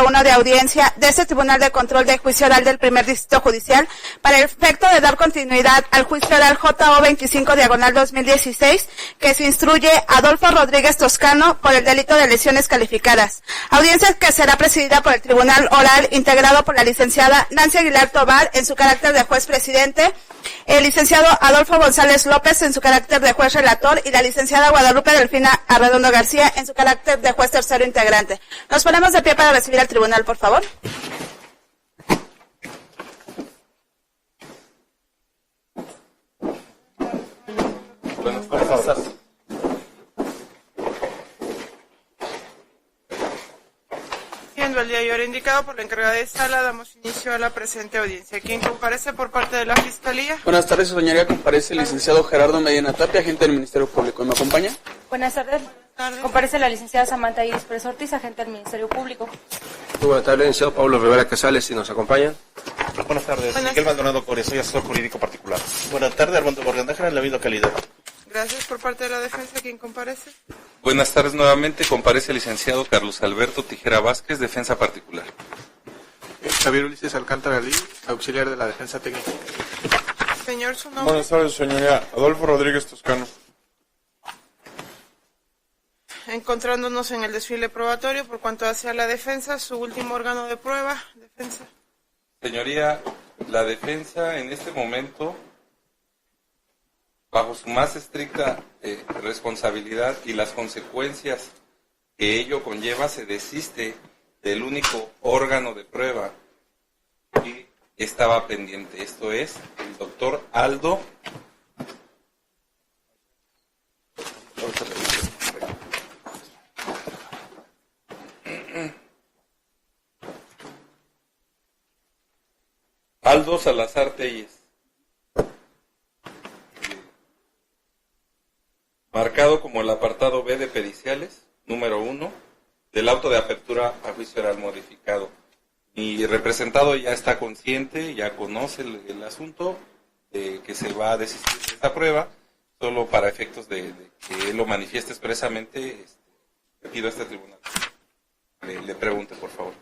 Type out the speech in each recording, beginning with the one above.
1 de audiencia de este Tribunal de Control de Juicio Oral del Primer Distrito Judicial para el efecto de dar continuidad al juicio oral JO 25/2016 que se instruye a Adolfo Rodríguez Toscano por el delito de lesiones calificadas. Audiencia que será presidida por el Tribunal Oral integrado por la licenciada Nancy Aguilar Tobar en su carácter de juez presidente, el licenciado Adolfo González López en su carácter de juez relator y la licenciada Guadalupe Delfina Arredondo García en su carácter de juez tercero integrante. Nos ponemos de pie para recibir al tribunal, por favor. Buenas tardes. Siendo el día y hora indicado por la encargada de sala, damos inicio a la presente audiencia. ¿Quién comparece por parte de la Fiscalía? Buenas tardes, su señoría. Comparece el licenciado Gerardo Medina Tapia, agente del Ministerio Público. ¿Me acompaña? Buenas tardes. Comparece la licenciada Samantha Iris Pérez Ortiz, agente del Ministerio Público. Muy buenas tardes, licenciado Pablo Rivera Casales, si nos acompaña. Buenas tardes, Miguel Maldonado Cores, soy asesor jurídico particular. Buenas tardes, Armando Borgandájara, en la misma calidad. Gracias. Por parte de la defensa, ¿quién comparece? Buenas tardes nuevamente, comparece el licenciado Carlos Alberto Tijera Vázquez, defensa particular. Javier Ulises Alcántara Lee, auxiliar de la defensa técnica. Señor, su nombre. Buenas tardes, señoría. Adolfo Rodríguez Toscano. Encontrándonos en el desfile probatorio, por cuanto hace a la defensa, su último órgano de prueba, defensa. Señoría, la defensa en este momento, bajo su más estricta responsabilidad y las consecuencias que ello conlleva, se desiste del único órgano de prueba que estaba pendiente. Esto es el doctor Aldo Salazar Telles, marcado como el apartado B de periciales, número 1, del auto de apertura a juicio oral modificado. Mi representado ya está consciente, ya conoce el asunto, que se va a desistir de esta prueba, solo para efectos de que él lo manifieste expresamente. Le pido a este tribunal le pregunte, por favor.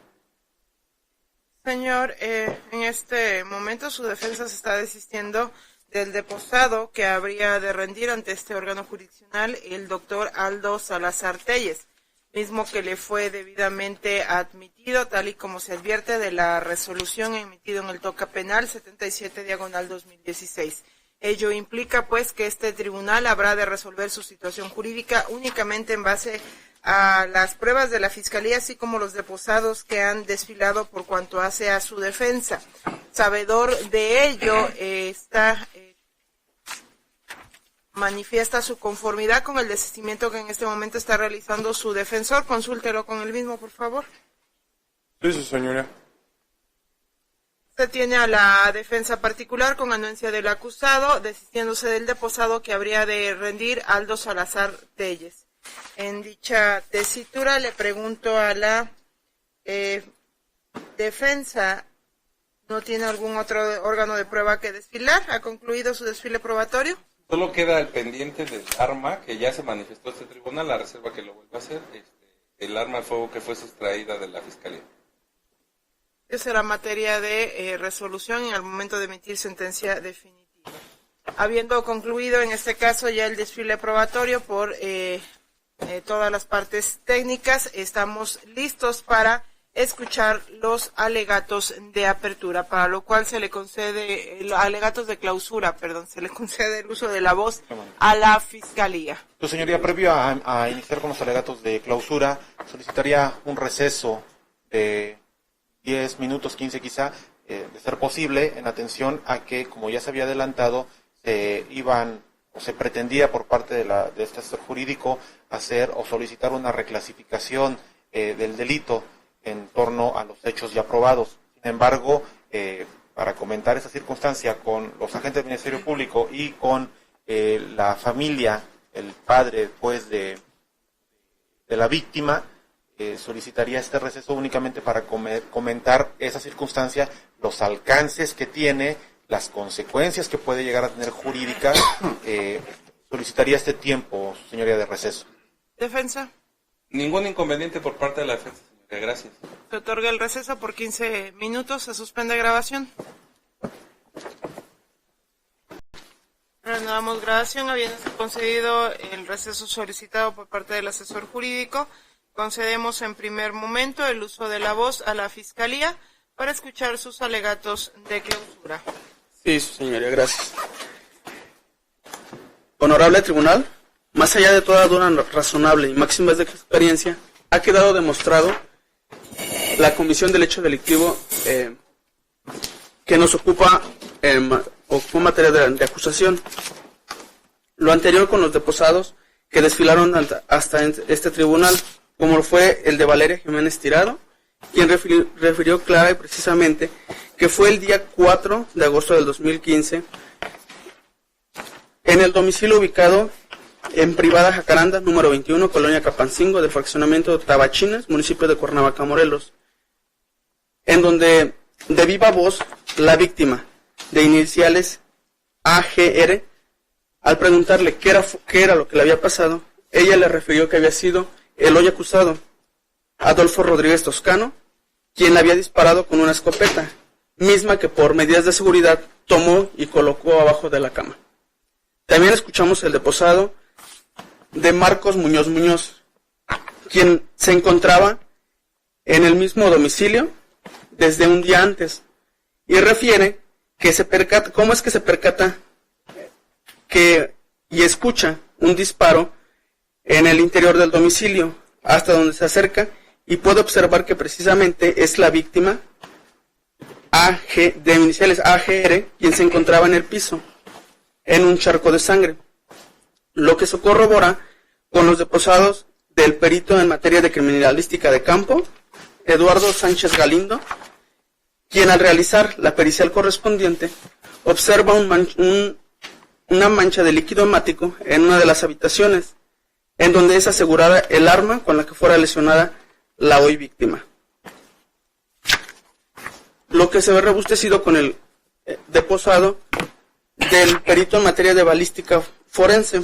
Señor, en este momento su defensa se está desistiendo del deposado que habría de rendir ante este órgano jurisdiccional el doctor Aldo Salazar Telles, mismo que le fue debidamente admitido, tal y como se advierte de la resolución emitida en el toca penal 77/2016. Ello implica, pues, que este tribunal habrá de resolver su situación jurídica únicamente en base a las pruebas de la Fiscalía, así como los deposados que han desfilado por cuanto hace a su defensa. Sabedor de ello, manifiesta su conformidad con el desistimiento que en este momento está realizando su defensor. Consúltelo con el mismo, por favor. Sí, su señoría. Se tiene a la defensa particular con anuencia del acusado, desistiéndose del deposado que habría de rendir Aldo Salazar Telles. En dicha tesitura le pregunto a la defensa, ¿no tiene algún otro órgano de prueba que desfilar? ¿Ha concluido su desfile probatorio? Solo queda el pendiente del arma que ya se manifestó este tribunal, la reserva que lo vuelva a hacer, el arma de fuego que fue sustraída de la Fiscalía. Esa será materia de resolución en el momento de emitir sentencia definitiva. Habiendo concluido en este caso ya el desfile probatorio por todas las partes técnicas, estamos listos para escuchar los alegatos de apertura, para lo cual se le concede, alegatos de clausura, perdón, se le concede el uso de la voz a la Fiscalía. Su señoría, previo a iniciar con los alegatos de clausura, solicitaría un receso de 10 minutos, 15 quizá, de ser posible, en atención a que, como ya se había adelantado, se pretendía por parte de este asesor jurídico hacer o solicitar una reclasificación del delito en torno a los hechos ya probados. Sin embargo, para comentar esa circunstancia con los agentes del Ministerio Público y con la familia, el padre pues de la víctima, solicitaría este receso únicamente para comentar esa circunstancia, los alcances que tiene, las consecuencias que puede llegar a tener jurídicas. Solicitaría este tiempo, señoría, de receso. ¿Defensa? Ningún inconveniente por parte de la defensa, señor. Gracias. Se otorga el receso por 15 minutos. Se suspende grabación. Reanudamos grabación, habiéndose concedido el receso solicitado por parte del asesor jurídico. Concedemos en primer momento el uso de la voz a la Fiscalía para escuchar sus alegatos de clausura. Sí, su señoría, gracias. Honorable tribunal, más allá de toda duda razonable y máximas de experiencia, ha quedado demostrado la comisión del hecho delictivo que nos ocupa como materia de acusación. Lo anterior con los deposados que desfilaron hasta este tribunal, como fue el de Valeria Jiménez Tirado, quien refirió clara y precisamente que fue el día 4 de agosto del 2015 en el domicilio ubicado en Privada Jacaranda, número 21, Colonia Capancingo, del fraccionamiento de Tabachinas, municipio de Cuernavaca, Morelos, en donde de viva voz la víctima, de iniciales AGR, al preguntarle qué era lo que le había pasado, ella le refirió que había sido el hoy acusado, Adolfo Rodríguez Toscano, quien le había disparado con una escopeta, misma que por medidas de seguridad tomó y colocó abajo de la cama. También escuchamos el deposado de Marcos Muñoz, quien se encontraba en el mismo domicilio desde un día antes, y refiere que cómo es que se percata y escucha un disparo en el interior del domicilio, hasta donde se acerca y puede observar que precisamente es la víctima de iniciales AGR, quien se encontraba en el piso, en un charco de sangre, lo que se corrobora con los deposados del perito en materia de criminalística de campo, Eduardo Sánchez Galindo, quien al realizar la pericial correspondiente observa una mancha de líquido hemático en una de las habitaciones, en donde es asegurada el arma con la que fuera lesionada la hoy víctima. Lo que se ve robustecido con el deposado del perito en materia de balística forense,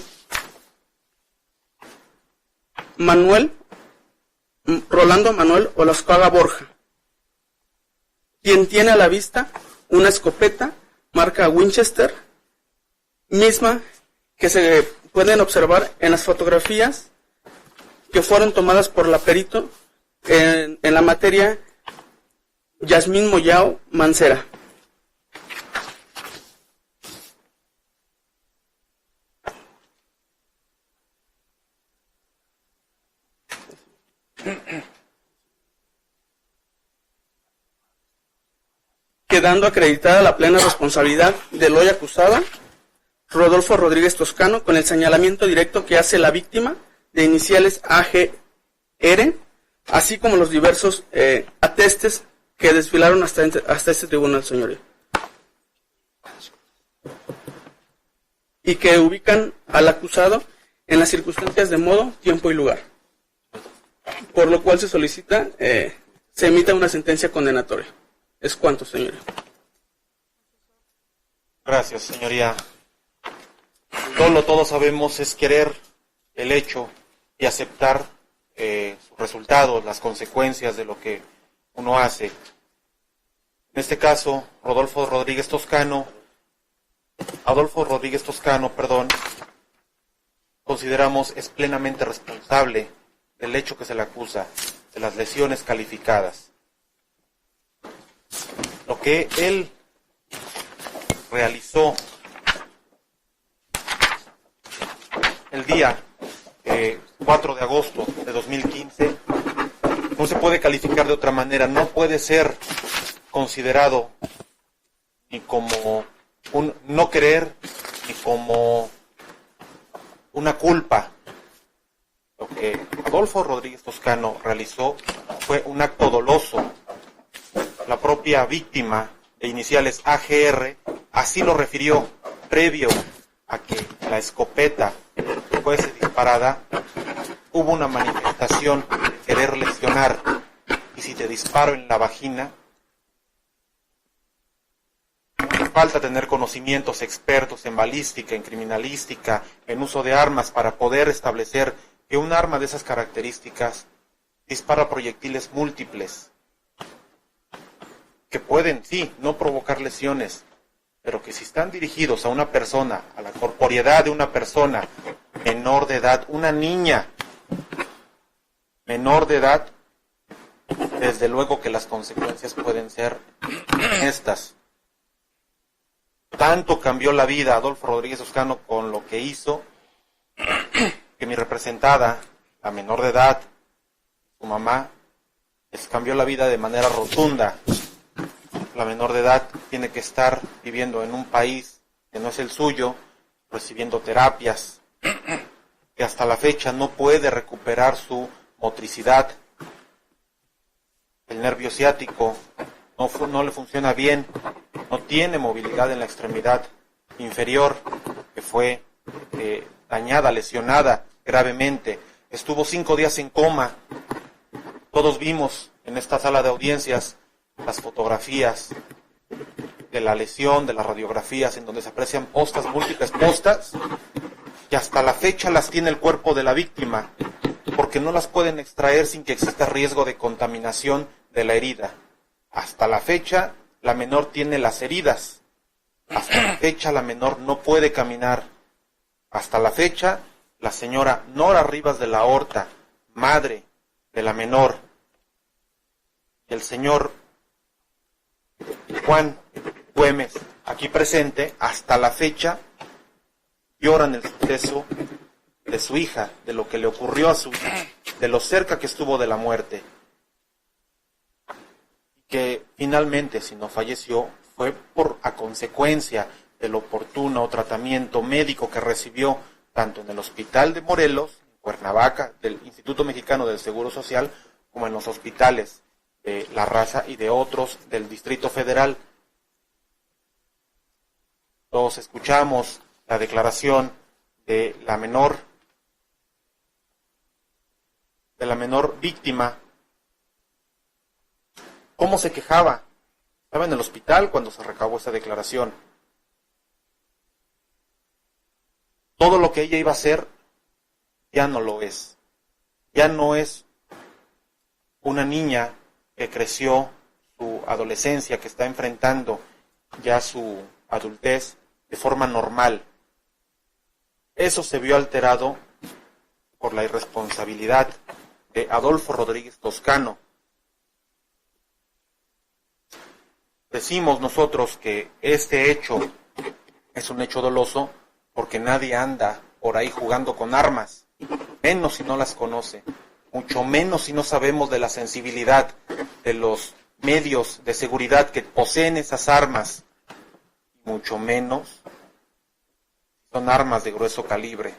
Rolando Manuel Olascoaga Borja, quien tiene a la vista una escopeta marca Winchester, misma que se pueden observar en las fotografías que fueron tomadas por la perito en la materia Yasmín Moyao Mancera. Quedando acreditada la plena responsabilidad del hoy acusado, Rodolfo Rodríguez Toscano, con el señalamiento directo que hace la víctima de iniciales AGR, así como los diversos atestes que desfilaron hasta este tribunal, señoría, y que ubican al acusado en las circunstancias de modo, tiempo y lugar, por lo cual se solicita se emita una sentencia condenatoria. ¿Es cuánto, señoría? Gracias, señoría. Todos sabemos es querer el hecho y aceptar sus resultados, las consecuencias de lo que uno hace. En este caso, Adolfo Rodríguez Toscano, consideramos es plenamente responsable del hecho que se le acusa, de las lesiones calificadas. Lo que él realizó el día 4 de agosto de 2015 no se puede calificar de otra manera, no puede ser considerado ni como un no querer ni como una culpa. Lo que Adolfo Rodríguez Toscano realizó fue un acto doloso. La propia víctima de iniciales AGR así lo refirió previo a que la escopeta fuese disparada. Hubo una manifestación de querer lesionar, y si te disparo en la vagina, hace falta tener conocimientos expertos en balística, en criminalística, en uso de armas para poder establecer que un arma de esas características dispara proyectiles múltiples que pueden, sí, no provocar lesiones, pero que si están dirigidos a una persona, a la corporeidad de una persona menor de edad, una niña menor de edad, desde luego que las consecuencias pueden ser estas. Tanto cambió la vida Adolfo Rodríguez Toscano con lo que hizo, que mi representada, la menor de edad, su mamá, les cambió la vida de manera rotunda. La menor de edad tiene que estar viviendo en un país que no es el suyo, recibiendo terapias, que hasta la fecha no puede recuperar su motricidad. El nervio ciático no le funciona bien, no tiene movilidad en la extremidad inferior, que fue dañada, lesionada gravemente. Estuvo 5 días en coma. Todos vimos en esta sala de audiencias las fotografías de la lesión, de las radiografías, en donde se aprecian postas, múltiples postas, que hasta la fecha las tiene el cuerpo de la víctima, porque no las pueden extraer sin que exista riesgo de contaminación de la herida. Hasta la fecha, la menor tiene las heridas. Hasta la fecha, la menor no puede caminar. Hasta la fecha, la señora Nora Rivas de la Horta, madre de la menor, y el señor Juan Güemes, aquí presente, hasta la fecha, lloran el suceso de su hija, de lo que le ocurrió a su hija, de lo cerca que estuvo de la muerte. Que finalmente, si no falleció, fue a consecuencia del oportuno tratamiento médico que recibió tanto en el hospital de Morelos, en Cuernavaca, del Instituto Mexicano del Seguro Social, como en los hospitales de La Raza y de otros del Distrito Federal. Todos escuchamos la declaración de la menor víctima. ¿Cómo se quejaba? Estaba en el hospital cuando se recabó esa declaración. Todo lo que ella iba a hacer ya no lo es. Ya no es una niña que creció su adolescencia, que está enfrentando ya su adultez de forma normal. Eso se vio alterado por la irresponsabilidad de Adolfo Rodríguez Toscano. Decimos nosotros que este hecho es un hecho doloso porque nadie anda por ahí jugando con armas, menos si no las conoce, mucho menos si no sabemos de la sensibilidad de los medios de seguridad que poseen esas armas, mucho menos si son armas de grueso calibre.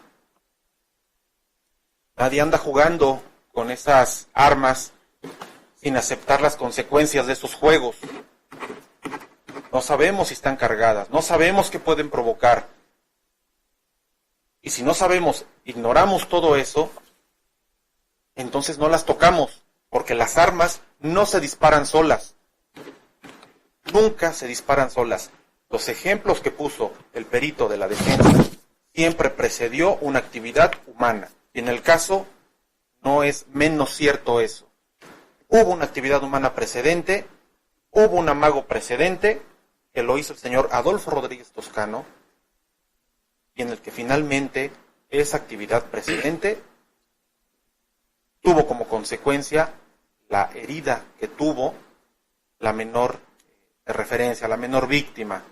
Nadie anda jugando con esas armas sin aceptar las consecuencias de esos juegos. No sabemos si están cargadas, no sabemos qué pueden provocar. Y si no sabemos, ignoramos todo eso, entonces no las tocamos, porque las armas no se disparan solas. Nunca se disparan solas. Los ejemplos que puso el perito de la defensa siempre precedió una actividad humana. Y en el caso no es menos cierto eso. Hubo una actividad humana precedente, hubo un amago precedente, que lo hizo el señor Adolfo Rodríguez Toscano, y en el que finalmente esa actividad precedente tuvo como consecuencia la herida que tuvo la menor de referencia, la menor víctima.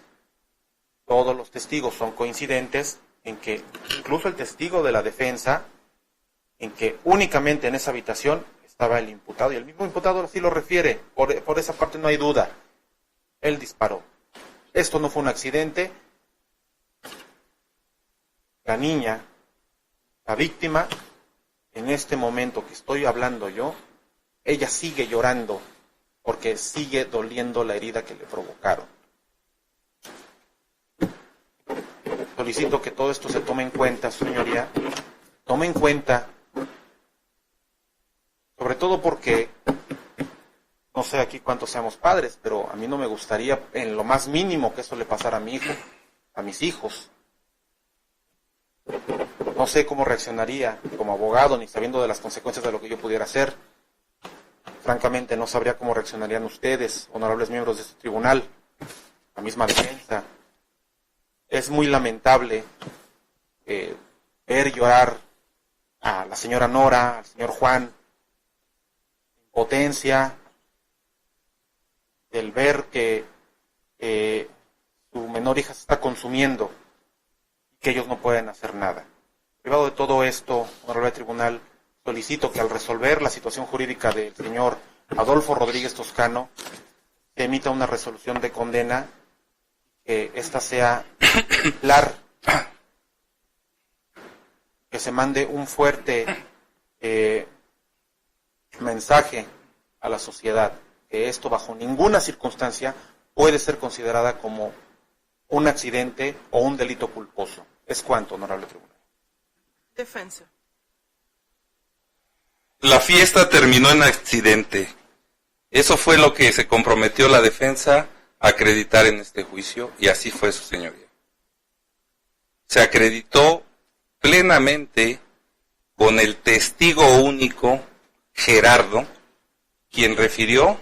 Todos los testigos son coincidentes en que, incluso el testigo de la defensa, en que únicamente en esa habitación estaba el imputado, y el mismo imputado así lo refiere, por esa parte no hay duda. Él disparó. Esto no fue un accidente. La niña, la víctima, en este momento que estoy hablando yo, ella sigue llorando porque sigue doliendo la herida que le provocaron. Solicito que todo esto se tome en cuenta, señoría. Tome en cuenta, sobre todo porque no sé aquí cuántos seamos padres, pero a mí no me gustaría en lo más mínimo que eso le pasara a mi hijo, a mis hijos. No sé cómo reaccionaría como abogado, ni sabiendo de las consecuencias de lo que yo pudiera hacer. francamente no sabría cómo reaccionarían ustedes, honorables miembros de este tribunal, la misma defensa. Es muy lamentable ver llorar a la señora Nora, al señor Juan, impotencia, del ver que su menor hija se está consumiendo y que ellos no pueden hacer nada. Privado de todo esto, honorable tribunal, solicito que al resolver la situación jurídica del señor Adolfo Rodríguez Toscano, se emita una resolución de condena, que esta sea ejemplar, que se mande un fuerte mensaje a la sociedad, que esto bajo ninguna circunstancia puede ser considerada como un accidente o un delito culposo. Es cuanto, honorable tribunal. Defensa. La fiesta terminó en accidente. Eso fue lo que se comprometió la defensa a acreditar en este juicio, y así fue, su señoría. Se acreditó plenamente con el testigo único, Gerardo, quien refirió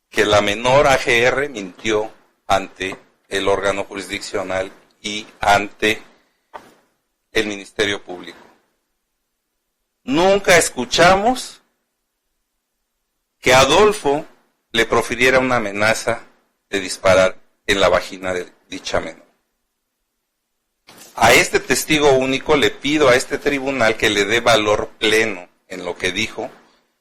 que la menor AGR mintió ante el órgano jurisdiccional y ante el Ministerio Público. Nunca escuchamos que Adolfo le profiriera una amenaza de disparar en la vagina de dicha menor. A este testigo único le pido a este tribunal que le dé valor pleno en lo que dijo,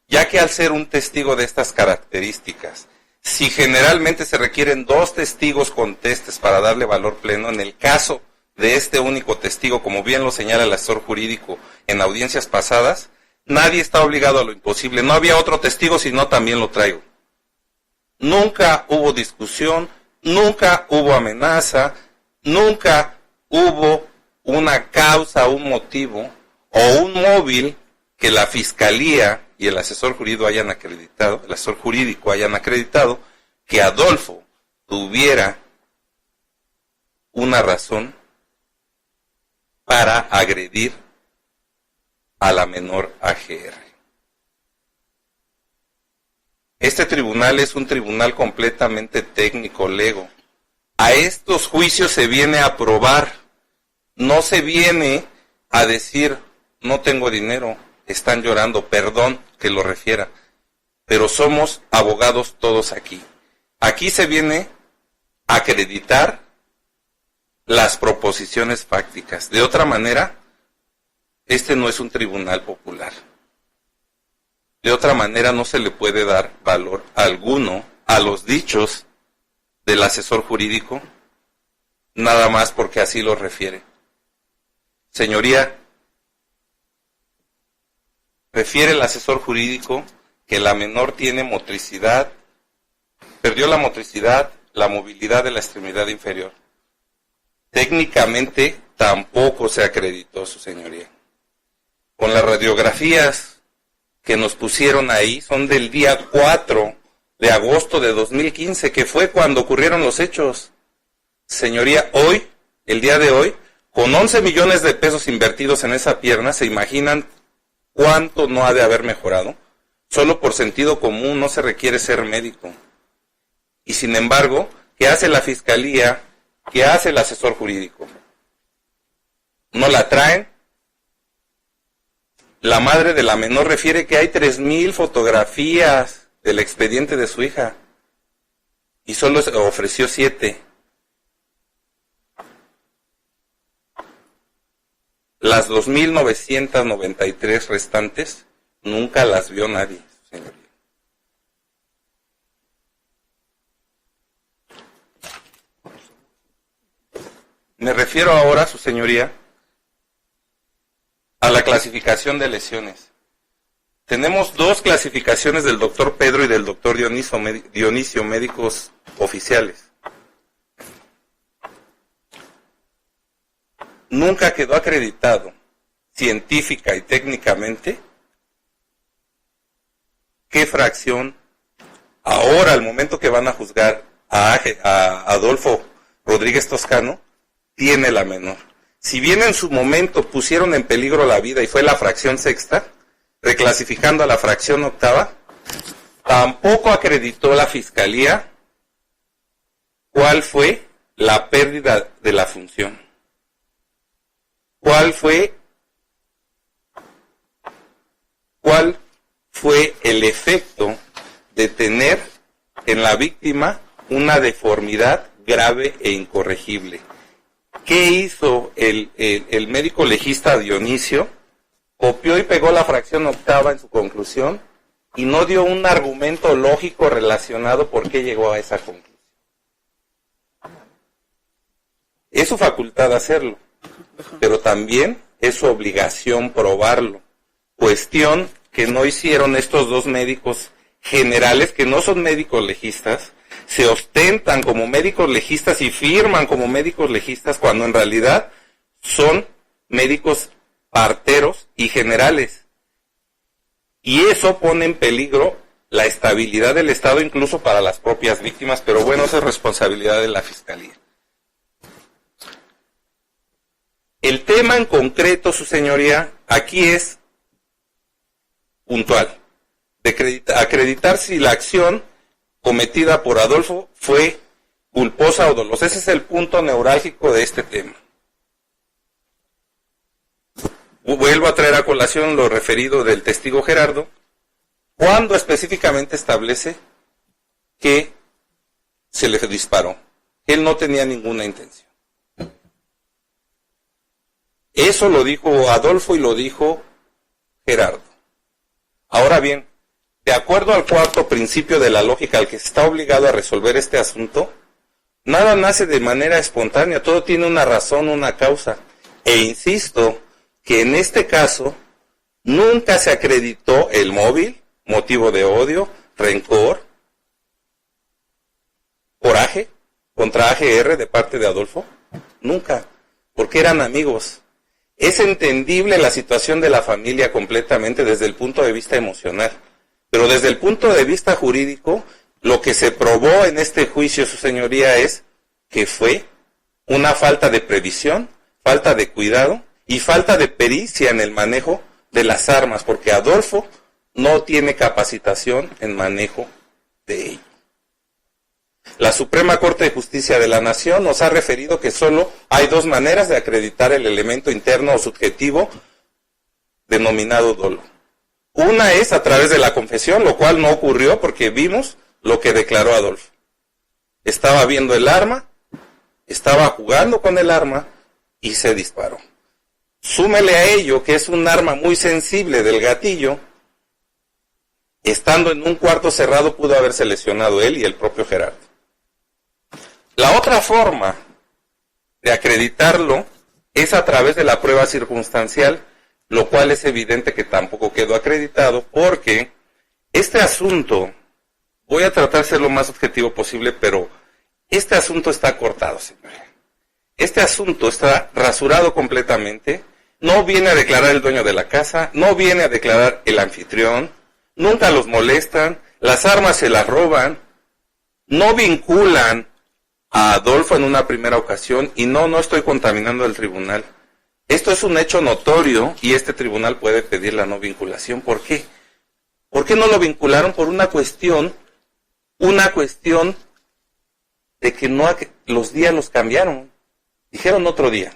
ya que al ser un testigo de estas características, si generalmente se requieren 2 testigos contestes para darle valor pleno, en el caso de este único testigo, como bien lo señala el asesor jurídico en audiencias pasadas, nadie está obligado a lo imposible. No había otro testigo, sino también lo traigo. Nunca hubo discusión, nunca hubo amenaza, nunca hubo una causa, un motivo o un móvil que la Fiscalía y el asesor jurídico hayan acreditado, que Adolfo tuviera una razón para agredir a la menor AGR. Este tribunal es un tribunal completamente técnico, lego. A estos juicios se viene a probar, no se viene a decir, no tengo dinero, están llorando, perdón que lo refiera, pero somos abogados todos aquí. Aquí se viene a acreditar las proposiciones fácticas. De otra manera, este no es un tribunal popular. De otra manera, no se le puede dar valor alguno a los dichos del asesor jurídico, nada más porque así lo refiere. Señoría, refiere el asesor jurídico que la menor tiene motricidad, perdió la motricidad, la movilidad de la extremidad inferior. Técnicamente tampoco se acreditó, su señoría. Con las radiografías que nos pusieron ahí, son del día 4 de agosto de 2015, que fue cuando ocurrieron los hechos. Señoría, hoy, el día de hoy, con 11 millones de pesos invertidos en esa pierna, ¿se imaginan cuánto no ha de haber mejorado? Solo por sentido común no se requiere ser médico. Y sin embargo, ¿qué hace la Fiscalía? ¿Qué hace el asesor jurídico? No la traen. La madre de la menor refiere que hay 3,000 fotografías del expediente de su hija y solo ofreció 7. Las 2,993 restantes nunca las vio nadie, señoría. Me refiero ahora, su señoría, a la clasificación de lesiones. Tenemos 2 clasificaciones del doctor Pedro y del doctor Dionisio, médicos oficiales. Nunca quedó acreditado, científica y técnicamente, qué fracción, ahora al momento que van a juzgar a Adolfo Rodríguez Toscano, tiene la menor. Si bien en su momento pusieron en peligro la vida y fue la fracción sexta, reclasificando a la fracción octava, Tampoco acreditó la Fiscalía cuál fue la pérdida de la función. ¿Cuál fue el efecto de tener en la víctima una deformidad grave e incorregible? ¿Qué hizo el médico legista Dionisio? Copió y pegó la fracción octava en su conclusión y no dio un argumento lógico relacionado por qué llegó a esa conclusión. Es su facultad hacerlo, pero también es su obligación probarlo. Cuestión que no hicieron estos dos médicos generales, que no son médicos legistas, se ostentan como médicos legistas y firman como médicos legistas cuando en realidad son médicos parteros y generales. Y eso pone en peligro la estabilidad del Estado incluso para las propias víctimas, pero bueno, esa es responsabilidad de la Fiscalía. El tema en concreto, su señoría, aquí es puntual, de acreditar si la acción cometida por Adolfo fue culposa o dolosa. Ese es el punto neurálgico de este tema. Vuelvo a traer a colación lo referido del testigo Gerardo, cuando específicamente establece que se le disparó. Él no tenía ninguna intención. Eso lo dijo Adolfo y lo dijo Gerardo. Ahora bien, de acuerdo al cuarto principio de la lógica al que se está obligado a resolver este asunto, nada nace de manera espontánea, todo tiene una razón, una causa. E insisto que en este caso nunca se acreditó el móvil, motivo de odio, rencor, coraje contra AGR de parte de Adolfo. Nunca, porque eran amigos. Es entendible la situación de la familia completamente desde el punto de vista emocional, pero desde el punto de vista jurídico, lo que se probó en este juicio, su señoría, es que fue una falta de previsión, falta de cuidado y falta de pericia en el manejo de las armas, porque Adolfo no tiene capacitación en manejo de ello. La Suprema Corte de Justicia de la Nación nos ha referido que solo hay dos maneras de acreditar el elemento interno o subjetivo denominado dolo. Una es a través de la confesión, lo cual no ocurrió porque vimos lo que declaró Adolfo. Estaba viendo el arma, estaba jugando con el arma y se disparó. Súmele a ello que es un arma muy sensible del gatillo. Estando en un cuarto cerrado pudo haberse lesionado él y el propio Gerardo. La otra forma de acreditarlo es a través de la prueba circunstancial, lo cual es evidente que tampoco quedó acreditado porque este asunto, voy a tratar de ser lo más objetivo posible, pero este asunto está cortado, señora. Este asunto está rasurado completamente, no viene a declarar el dueño de la casa, no viene a declarar el anfitrión, nunca los molestan, las armas se las roban, no vinculan a Adolfo en una primera ocasión y no estoy contaminando el tribunal. Esto es un hecho notorio y este tribunal puede pedir la no vinculación. ¿Por qué? ¿Por qué no lo vincularon? Por una cuestión de que no los días los cambiaron. Dijeron otro día.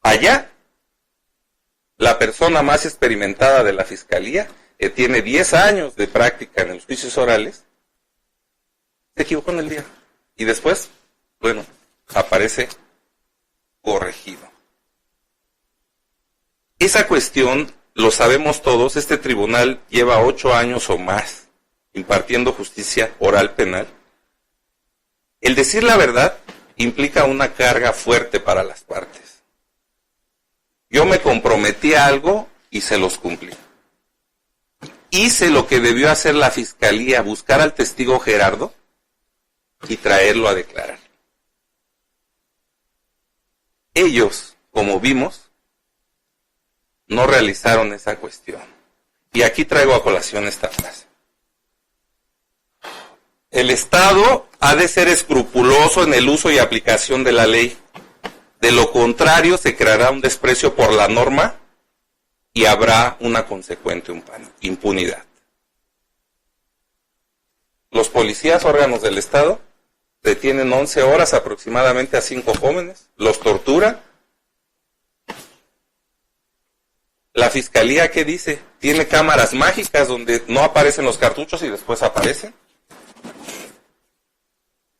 Allá, la persona más experimentada de la Fiscalía, que tiene 10 años de práctica en los juicios orales, se equivocó en el día. Y después, bueno, aparece corregido. Esa cuestión, lo sabemos todos, este tribunal lleva 8 años o más impartiendo justicia oral penal. El decir la verdad implica una carga fuerte para las partes. Yo me comprometí a algo y se los cumplí. Hice lo que debió hacer la Fiscalía, buscar al testigo Gerardo y traerlo a declarar. Ellos, como vimos, no realizaron esa cuestión. Y aquí traigo a colación esta frase. El Estado ha de ser escrupuloso en el uso y aplicación de la ley. De lo contrario, se creará un desprecio por la norma y habrá una consecuente impunidad. Los policías, órganos del Estado, detienen 11 horas aproximadamente a 5 jóvenes, los torturan. La fiscalía, ¿qué dice? Tiene cámaras mágicas donde no aparecen los cartuchos y después aparecen.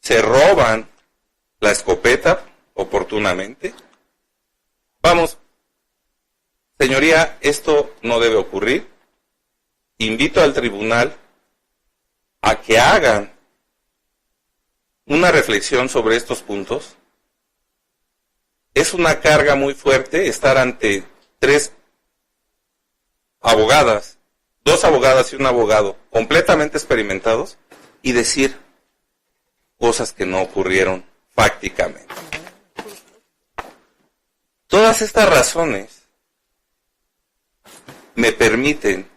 Se roban la escopeta oportunamente. Vamos, señoría, esto no debe ocurrir. Invito al tribunal a que hagan una reflexión sobre estos puntos. Es una carga muy fuerte estar ante 3 abogadas, 2 abogadas y un abogado completamente experimentados y decir cosas que no ocurrieron fácticamente. Todas estas razones me permiten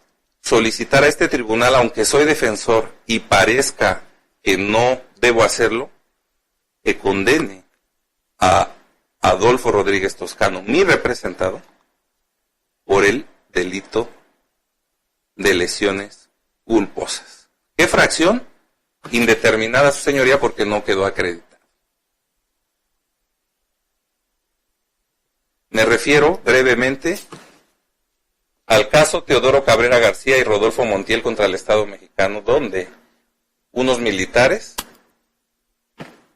solicitar a este tribunal, aunque soy defensor y parezca que no debo hacerlo, que condene a Adolfo Rodríguez Toscano, mi representado, por el delito de lesiones culposas. ¿Qué fracción? Indeterminada, su señoría, porque no quedó acreditado. Me refiero brevemente al caso Teodoro Cabrera García y Rodolfo Montiel contra el Estado mexicano, donde unos militares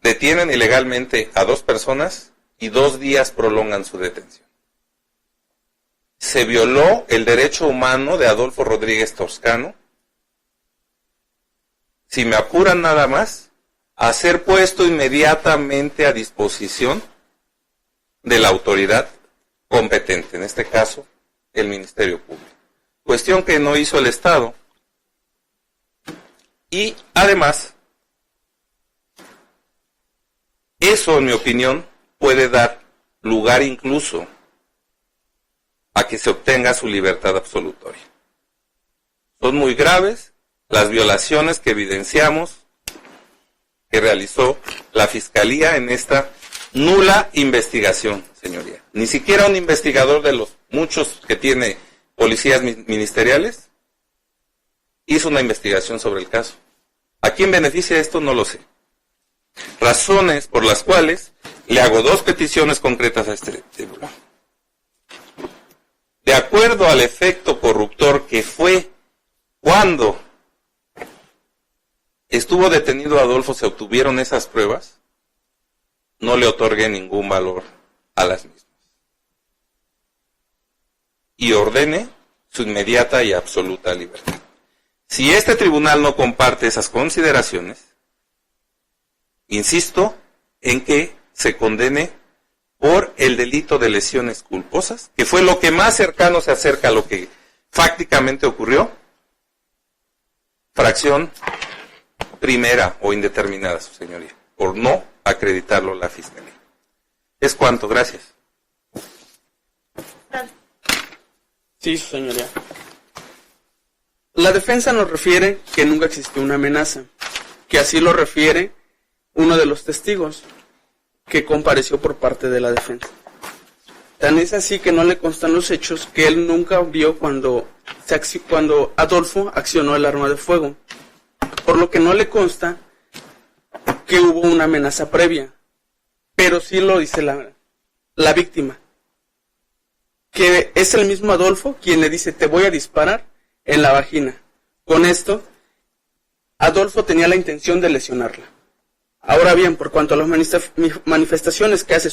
detienen ilegalmente a 2 personas y 2 días prolongan su detención. Se violó el derecho humano de Adolfo Rodríguez Toscano, si me apuran nada más, a ser puesto inmediatamente a disposición de la autoridad competente, en este caso, el Ministerio Público. Cuestión que no hizo el Estado. Y además, eso, en mi opinión, puede dar lugar incluso a que se obtenga su libertad absolutoria. Son muy graves las violaciones que evidenciamos que realizó la Fiscalía en esta nula investigación, señoría. Ni siquiera un investigador de los muchos que tiene policías ministeriales hizo una investigación sobre el caso. ¿A quién beneficia esto? No lo sé. Razones por las cuales le hago 2 peticiones concretas a este tribunal. De acuerdo al efecto corruptor que fue cuando estuvo detenido Adolfo, se obtuvieron esas pruebas, no le otorgué ningún valor a las mismas. Y ordene su inmediata y absoluta libertad. Si este tribunal no comparte esas consideraciones, insisto en que se condene por el delito de lesiones culposas, que fue lo que más cercano se acerca a lo que fácticamente ocurrió, fracción primera o indeterminada, su señoría, por no acreditarlo la Fiscalía. Es cuanto, gracias. Sí, su señoría. La defensa nos refiere que nunca existió una amenaza, que así lo refiere uno de los testigos que compareció por parte de la defensa. Tan es así que no le constan los hechos que él nunca vio cuando Adolfo accionó el arma de fuego, por lo que no le consta que hubo una amenaza previa, pero sí lo dice la víctima, que es el mismo Adolfo quien le dice: te voy a disparar en la vagina. Con esto, Adolfo tenía la intención de lesionarla. Ahora bien, por cuanto a las manifestaciones que hace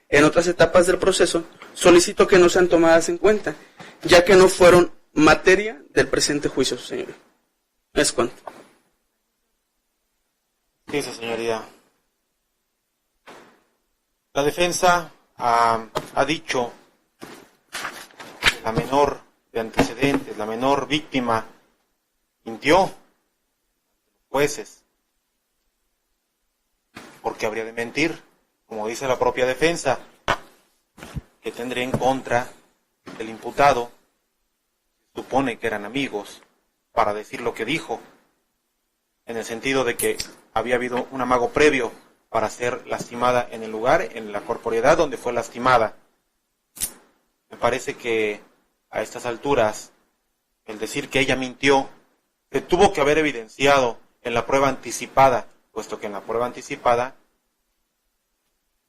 en otras etapas del proceso, solicito que no sean tomadas en cuenta, ya que no fueron materia del presente juicio, su señoría. Es cuanto. Sí, su señoría. La defensa ha dicho que la menor de antecedentes, la menor víctima, mintió ante los jueces. Porque habría de mentir, como dice la propia defensa, que tendría en contra del imputado, se supone que eran amigos, para decir lo que dijo, en el sentido de que había habido un amago previo para ser lastimada en el lugar, en la corporeidad donde fue lastimada. Me parece que a estas alturas el decir que ella mintió, se tuvo que haber evidenciado en la prueba anticipada, puesto que en la prueba anticipada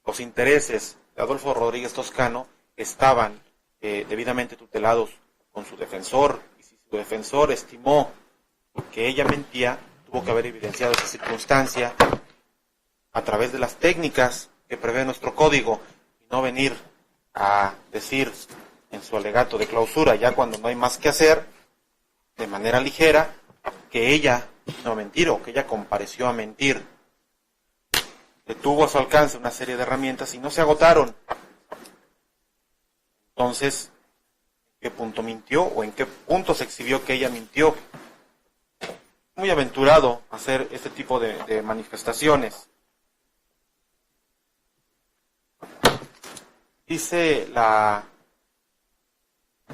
los intereses de Adolfo Rodríguez Toscano estaban debidamente tutelados con su defensor, y si su defensor estimó que ella mentía, tuvo que haber evidenciado esa circunstancia a través de las técnicas que prevé nuestro código, y no venir a decir en su alegato de clausura, ya cuando no hay más que hacer, de manera ligera, que ella no mentir o que ella compareció a mentir. Tuvo a su alcance una serie de herramientas y no se agotaron. Entonces, ¿en qué punto mintió o en qué punto se exhibió que ella mintió? Muy aventurado hacer este tipo de manifestaciones. Dice la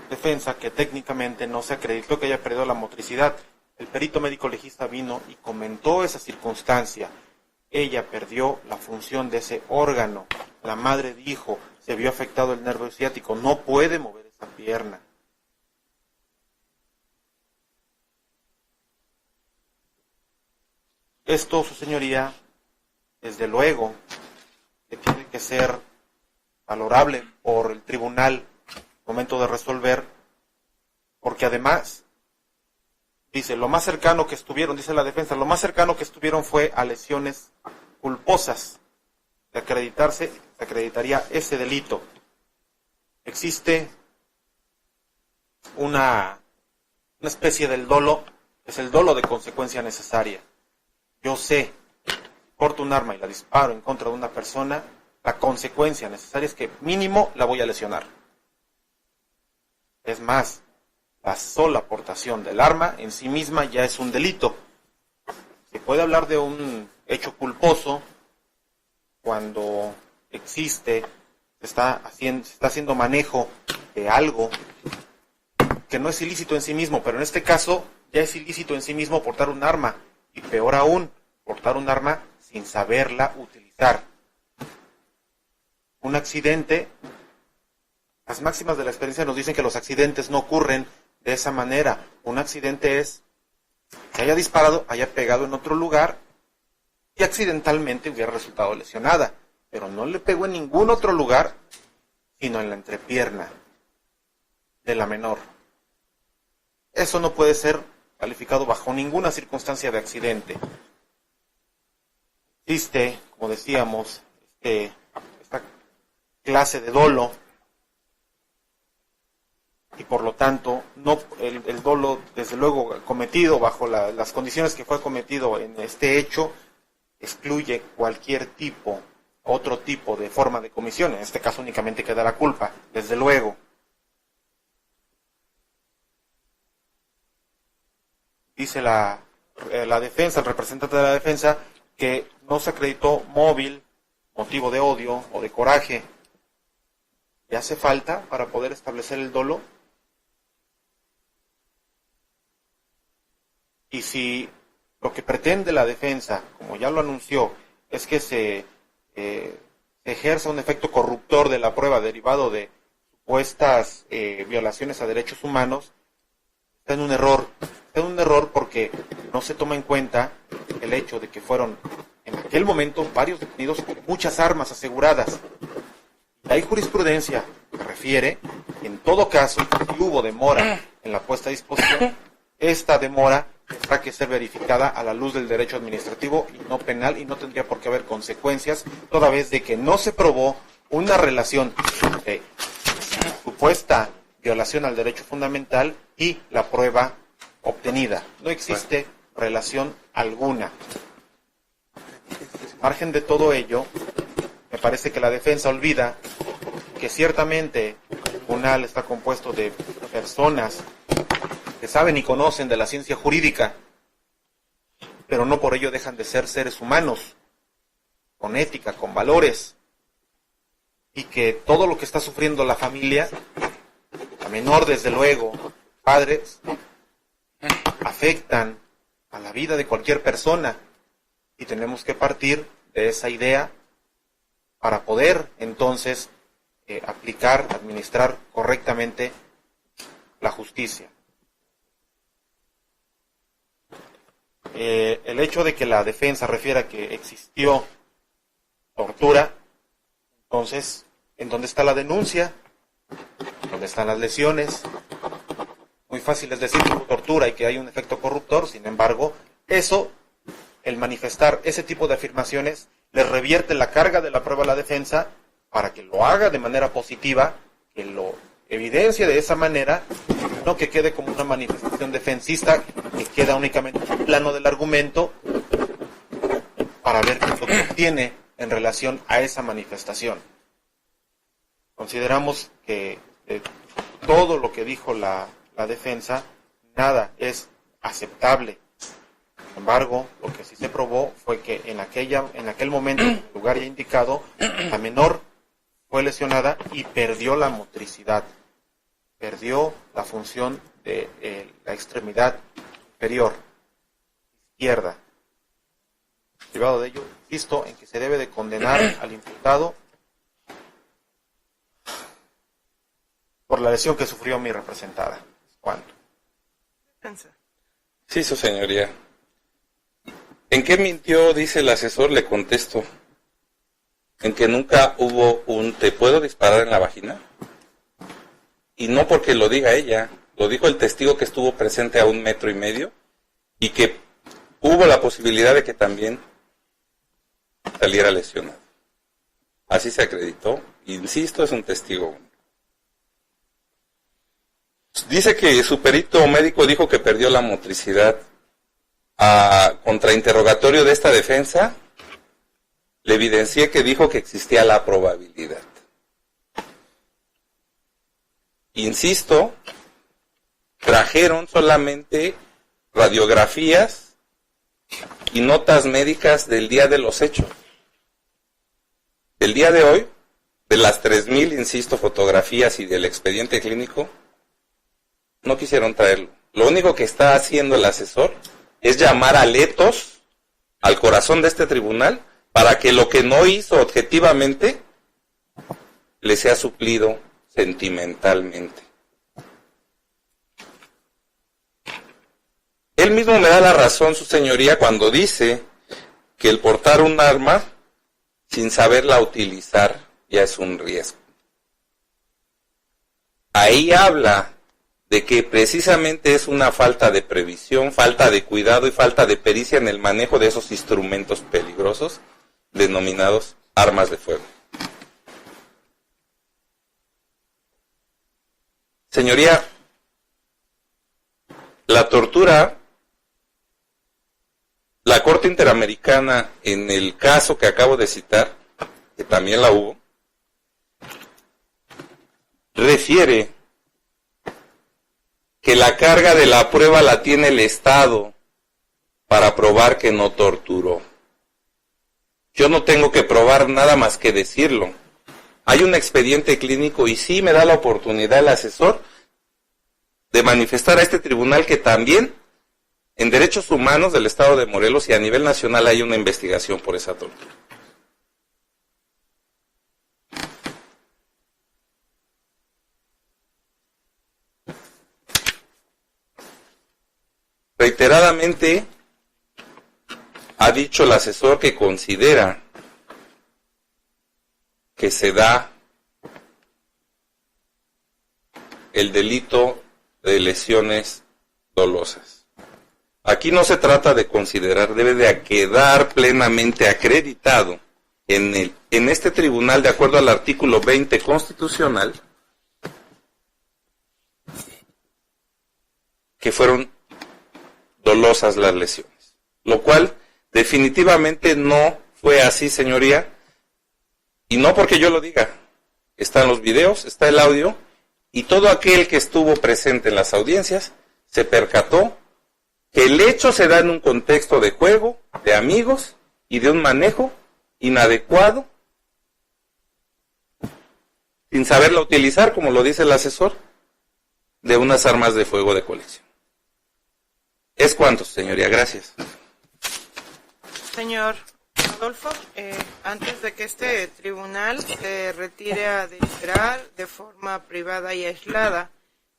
defensa que técnicamente no se acreditó que haya perdido la motricidad. El perito médico legista vino y comentó esa circunstancia. Ella perdió la función de ese órgano. La madre dijo, se vio afectado el nervio ciático, no puede mover esa pierna. Esto, su señoría, desde luego, que tiene que ser valorable por el tribunal momento de resolver, porque además, dice, lo más cercano que estuvieron, dice la defensa, lo más cercano que estuvieron fue a lesiones culposas. De acreditarse, se acreditaría ese delito. Existe una especie del dolo, es el dolo de consecuencia necesaria. Yo sé, porto un arma y la disparo en contra de una persona, la consecuencia necesaria es que mínimo la voy a lesionar. Es más, la sola portación del arma en sí misma ya es un delito. Se puede hablar de un hecho culposo cuando existe, se está haciendo manejo de algo que no es ilícito en sí mismo, pero en este caso ya es ilícito en sí mismo portar un arma, y peor aún, portar un arma sin saberla utilizar. Un accidente, las máximas de la experiencia nos dicen que los accidentes no ocurren de esa manera. Un accidente es que haya disparado, haya pegado en otro lugar y accidentalmente hubiera resultado lesionada, pero no le pegó en ningún otro lugar, sino en la entrepierna de la menor. Eso no puede ser calificado bajo ninguna circunstancia de accidente. Existe, como decíamos, esta clase de dolo, y por lo tanto no el dolo, desde luego, cometido bajo las condiciones que fue cometido en este hecho, excluye cualquier otro tipo de forma de comisión. En este caso únicamente queda la culpa, desde luego. Dice la defensa, el representante de la defensa, que no se acreditó móvil, motivo de odio o de coraje. ¿Y hace falta para poder establecer el dolo? Y si lo que pretende la defensa, como ya lo anunció, es que se ejerza un efecto corruptor de la prueba derivado de supuestas violaciones a derechos humanos, está en un error. Está en un error porque no se toma en cuenta el hecho de que fueron en aquel momento varios detenidos con muchas armas aseguradas. Hay jurisprudencia que refiere que en todo caso, si hubo demora en la puesta a disposición, esta demora tendrá que ser verificada a la luz del derecho administrativo y no penal, y no tendría por qué haber consecuencias, toda vez de que no se probó una relación de supuesta violación al derecho fundamental y la prueba obtenida. No existe relación alguna. Margen de todo ello, me parece que la defensa olvida que ciertamente el tribunal está compuesto de personas que saben y conocen de la ciencia jurídica, pero no por ello dejan de ser seres humanos, con ética, con valores, y que todo lo que está sufriendo la familia, la menor desde luego, padres, afectan a la vida de cualquier persona, y tenemos que partir de esa idea para poder entonces aplicar, administrar correctamente la justicia. El hecho de que la defensa refiera que existió tortura, entonces, ¿en dónde está la denuncia? ¿Dónde están las lesiones? Muy fácil es decir que hubo tortura y que hay un efecto corruptor, sin embargo, eso, el manifestar ese tipo de afirmaciones, le revierte la carga de la prueba a la defensa para que lo haga de manera positiva, que lo evidencie de esa manera, no que quede como una manifestación defensista que queda únicamente en el plano del argumento para ver qué es lo que obtiene en relación a esa manifestación. Consideramos que todo lo que dijo la defensa, nada es aceptable. Sin embargo, lo que sí se probó fue que en aquel momento, en el lugar ya indicado, la menor fue lesionada y perdió la motricidad, perdió la función de la extremidad inferior izquierda. Derivado de ello, insisto en que se debe de condenar al imputado por la lesión que sufrió mi representada. ¿Cuánto? Sí, su señoría. ¿En qué mintió? Dice el asesor, le contesto. En que nunca hubo un ¿te puedo disparar en la vagina? Y no porque lo diga ella, lo dijo el testigo que estuvo presente a 1,5 metros y que hubo la posibilidad de que también saliera lesionado. Así se acreditó. Insisto, es un testigo. Dice que su perito médico dijo que perdió la motricidad. A contrainterrogatorio de esta defensa, le evidencié que dijo que existía la probabilidad. Insisto, trajeron solamente radiografías y notas médicas del día de los hechos. El día de hoy, de las 3,000, insisto, fotografías y del expediente clínico, no quisieron traerlo. Lo único que está haciendo el asesor es llamar a letos al corazón de este tribunal para que lo que no hizo objetivamente le sea suplido sentimentalmente. Él mismo me da la razón, su señoría, cuando dice que el portar un arma sin saberla utilizar ya es un riesgo. Ahí habla de que precisamente es una falta de previsión, falta de cuidado y falta de pericia en el manejo de esos instrumentos peligrosos denominados armas de fuego. Señoría, la tortura, la Corte Interamericana, en el caso que acabo de citar, que también la hubo, refiere que la carga de la prueba la tiene el Estado para probar que no torturó. Yo no tengo que probar nada más que decirlo. Hay un expediente clínico y sí me da la oportunidad el asesor de manifestar a este tribunal que también en derechos humanos del Estado de Morelos y a nivel nacional hay una investigación por esa tortura. Reiteradamente ha dicho el asesor que considera que se da el delito de lesiones dolosas. Aquí no se trata de considerar, debe de quedar plenamente acreditado en este tribunal, de acuerdo al artículo 20 constitucional, que fueron dolosas las lesiones, lo cual definitivamente no fue así, señoría, y no porque yo lo diga, están los videos, está el audio, y todo aquel que estuvo presente en las audiencias se percató que el hecho se da en un contexto de juego, de amigos y de un manejo inadecuado, sin saberlo utilizar, como lo dice el asesor, de unas armas de fuego de colección. ¿Es cuánto, señoría? Gracias. Señor Adolfo, antes de que este tribunal se retire a deliberar de forma privada y aislada,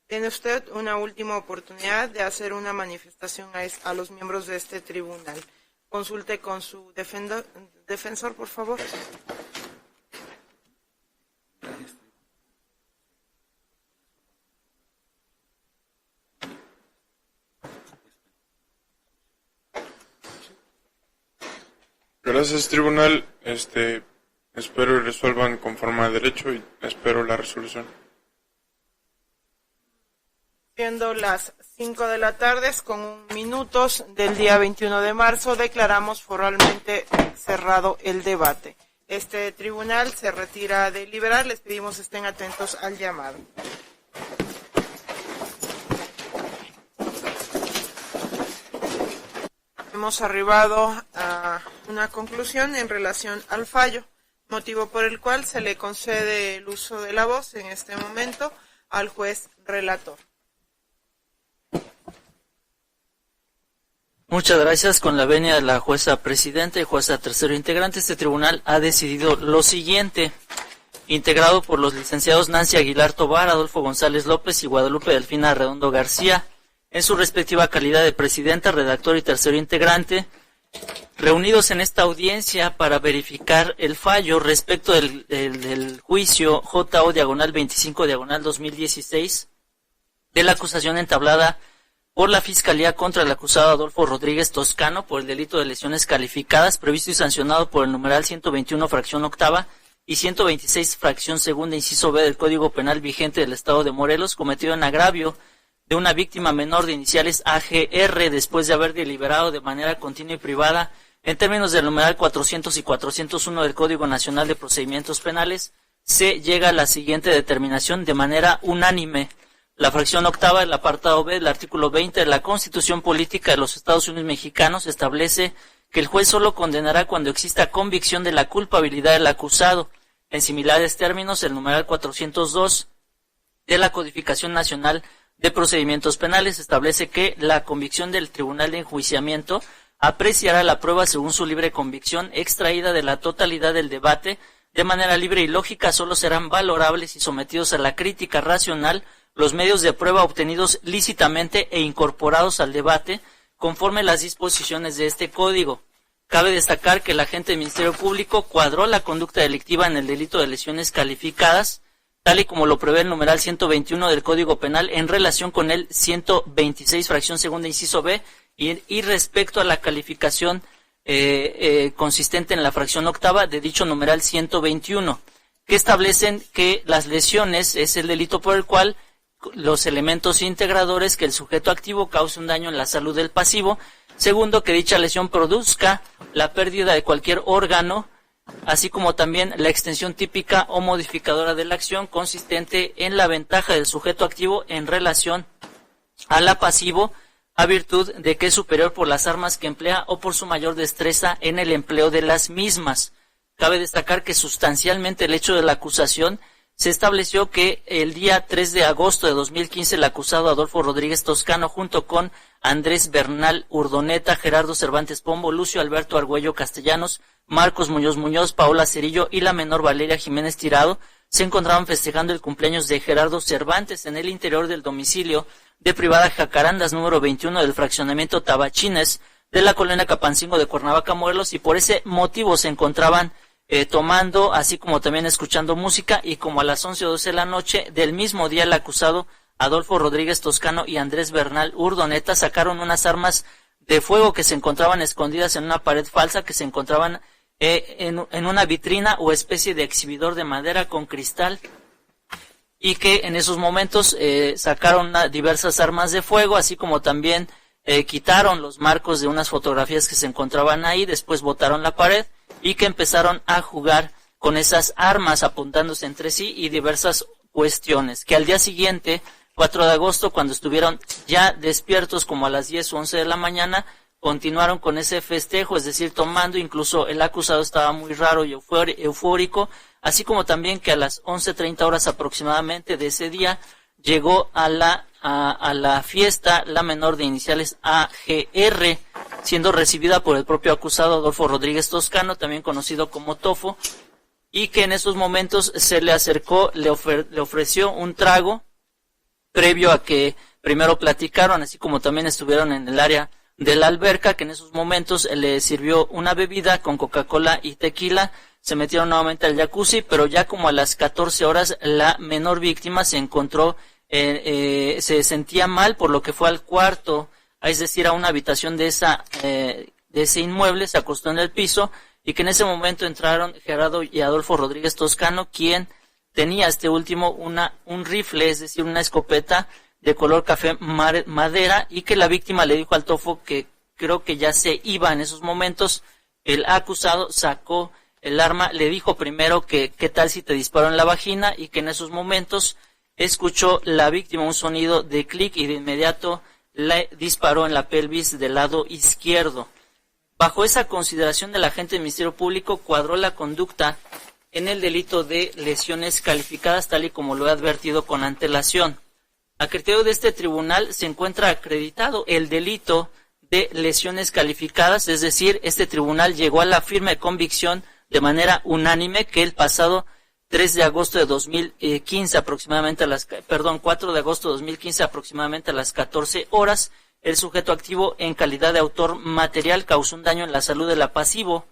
Tiene usted una última oportunidad de hacer una manifestación a los miembros de este tribunal. Consulte con su defensor, por favor. Gracias, tribunal. Espero y resuelvan conforme a derecho y espero la resolución. Siendo las 5 de la tarde, con minutos del día 21 de marzo, declaramos formalmente cerrado el debate. Este tribunal se retira a deliberar. Les pedimos estén atentos al llamado. Hemos arribado a una conclusión en relación al fallo, motivo por el cual se le concede el uso de la voz en este momento al juez relator. Muchas gracias. Con la venia de la jueza presidenta y jueza tercero integrante, este tribunal ha decidido lo siguiente. Integrado por los licenciados Nancy Aguilar Tobar, Adolfo González López y Guadalupe Delfina Redondo García, en su respectiva calidad de presidenta, redactor y tercero integrante, reunidos en esta audiencia para verificar el fallo respecto del juicio JO-25-2016 de la acusación entablada por la Fiscalía contra el acusado Adolfo Rodríguez Toscano por el delito de lesiones calificadas, previsto y sancionado por el numeral 121 fracción octava y 126 fracción segunda inciso B del Código Penal vigente del Estado de Morelos, cometido en agravio de una víctima menor de iniciales AGR después de haber deliberado de manera continua y privada en términos del numeral 400 y 401 del Código Nacional de Procedimientos Penales. Se llega a la siguiente determinación de manera unánime. La fracción octava del apartado B del artículo 20 de la Constitución Política de los Estados Unidos Mexicanos establece que el juez solo condenará cuando exista convicción de la culpabilidad del acusado. En similares términos, el numeral 402 de la Codificación Nacional de Procedimientos Penales establece que la convicción del Tribunal de Enjuiciamiento apreciará la prueba según su libre convicción, extraída de la totalidad del debate, de manera libre y lógica. Solo serán valorables y sometidos a la crítica racional los medios de prueba obtenidos lícitamente e incorporados al debate, conforme las disposiciones de este código. Cabe destacar que el agente del Ministerio Público cuadró la conducta delictiva en el delito de lesiones calificadas, tal y como lo prevé el numeral 121 del Código Penal en relación con el 126 fracción segunda inciso B y respecto a la calificación consistente en la fracción octava de dicho numeral 121, que establecen que las lesiones es el delito por el cual los elementos integradores que el sujeto activo cause un daño en la salud del pasivo. Segundo, que dicha lesión produzca la pérdida de cualquier órgano, así como también la extensión típica o modificadora de la acción consistente en la ventaja del sujeto activo en relación a la pasivo, a virtud de que es superior por las armas que emplea o por su mayor destreza en el empleo de las mismas. Cabe destacar que sustancialmente el hecho de la acusación se estableció que el día 3 de agosto de 2015 el acusado Adolfo Rodríguez Toscano, junto con Andrés Bernal Urdoneta, Gerardo Cervantes Pombo, Lucio Alberto Argüello Castellanos, Marcos Muñoz, Paola Cerillo y la menor Valeria Jiménez Tirado, se encontraban festejando el cumpleaños de Gerardo Cervantes en el interior del domicilio de privada Jacarandas número 21 del fraccionamiento Tabachines de la colonia Capancingo de Cuernavaca, Morelos, y por ese motivo se encontraban tomando, así como también escuchando música, y como a las 11 o 12 de la noche del mismo día el acusado Adolfo Rodríguez Toscano y Andrés Bernal Urdoneta sacaron unas armas de fuego que se encontraban escondidas en una pared falsa que se encontraban en una vitrina o especie de exhibidor de madera con cristal, y que en esos momentos sacaron diversas armas de fuego, así como también quitaron los marcos de unas fotografías que se encontraban ahí, después botaron la pared y que empezaron a jugar con esas armas apuntándose entre sí y diversas cuestiones, que al día siguiente, 4 de agosto, cuando estuvieron ya despiertos como a las 10 o 11 de la mañana, continuaron con ese festejo, es decir, tomando. Incluso el acusado estaba muy raro y eufórico, así como también que a las 11:30 horas aproximadamente de ese día llegó a la fiesta la menor de iniciales AGR, siendo recibida por el propio acusado Adolfo Rodríguez Toscano, también conocido como Tofo, y que en esos momentos se le acercó, le ofreció un trago previo a que primero platicaron, así como también estuvieron en el área de la alberca, que en esos momentos le sirvió una bebida con Coca-Cola y tequila. Se metieron nuevamente al jacuzzi, pero ya como a las 14 horas la menor víctima se encontró, se sentía mal, por lo que fue al cuarto, es decir, a una habitación de ese inmueble, se acostó en el piso, y que en ese momento entraron Gerardo y Adolfo Rodríguez Toscano, quien tenía este último un rifle, es decir, una escopeta de color café madera, y que la víctima le dijo al tofo que creo que ya se iba en esos momentos. El acusado sacó el arma, le dijo primero que qué tal si te disparó en la vagina, y que en esos momentos escuchó la víctima un sonido de clic y de inmediato le disparó en la pelvis del lado izquierdo. Bajo esa consideración del agente del Ministerio Público, cuadró la conducta en el delito de lesiones calificadas, tal y como lo he advertido con antelación. A criterio de este tribunal se encuentra acreditado el delito de lesiones calificadas, es decir, este tribunal llegó a la firme convicción de manera unánime que el pasado 4 de agosto de 2015 aproximadamente a las 14 horas, el sujeto activo en calidad de autor material causó un daño en la salud del apasivo,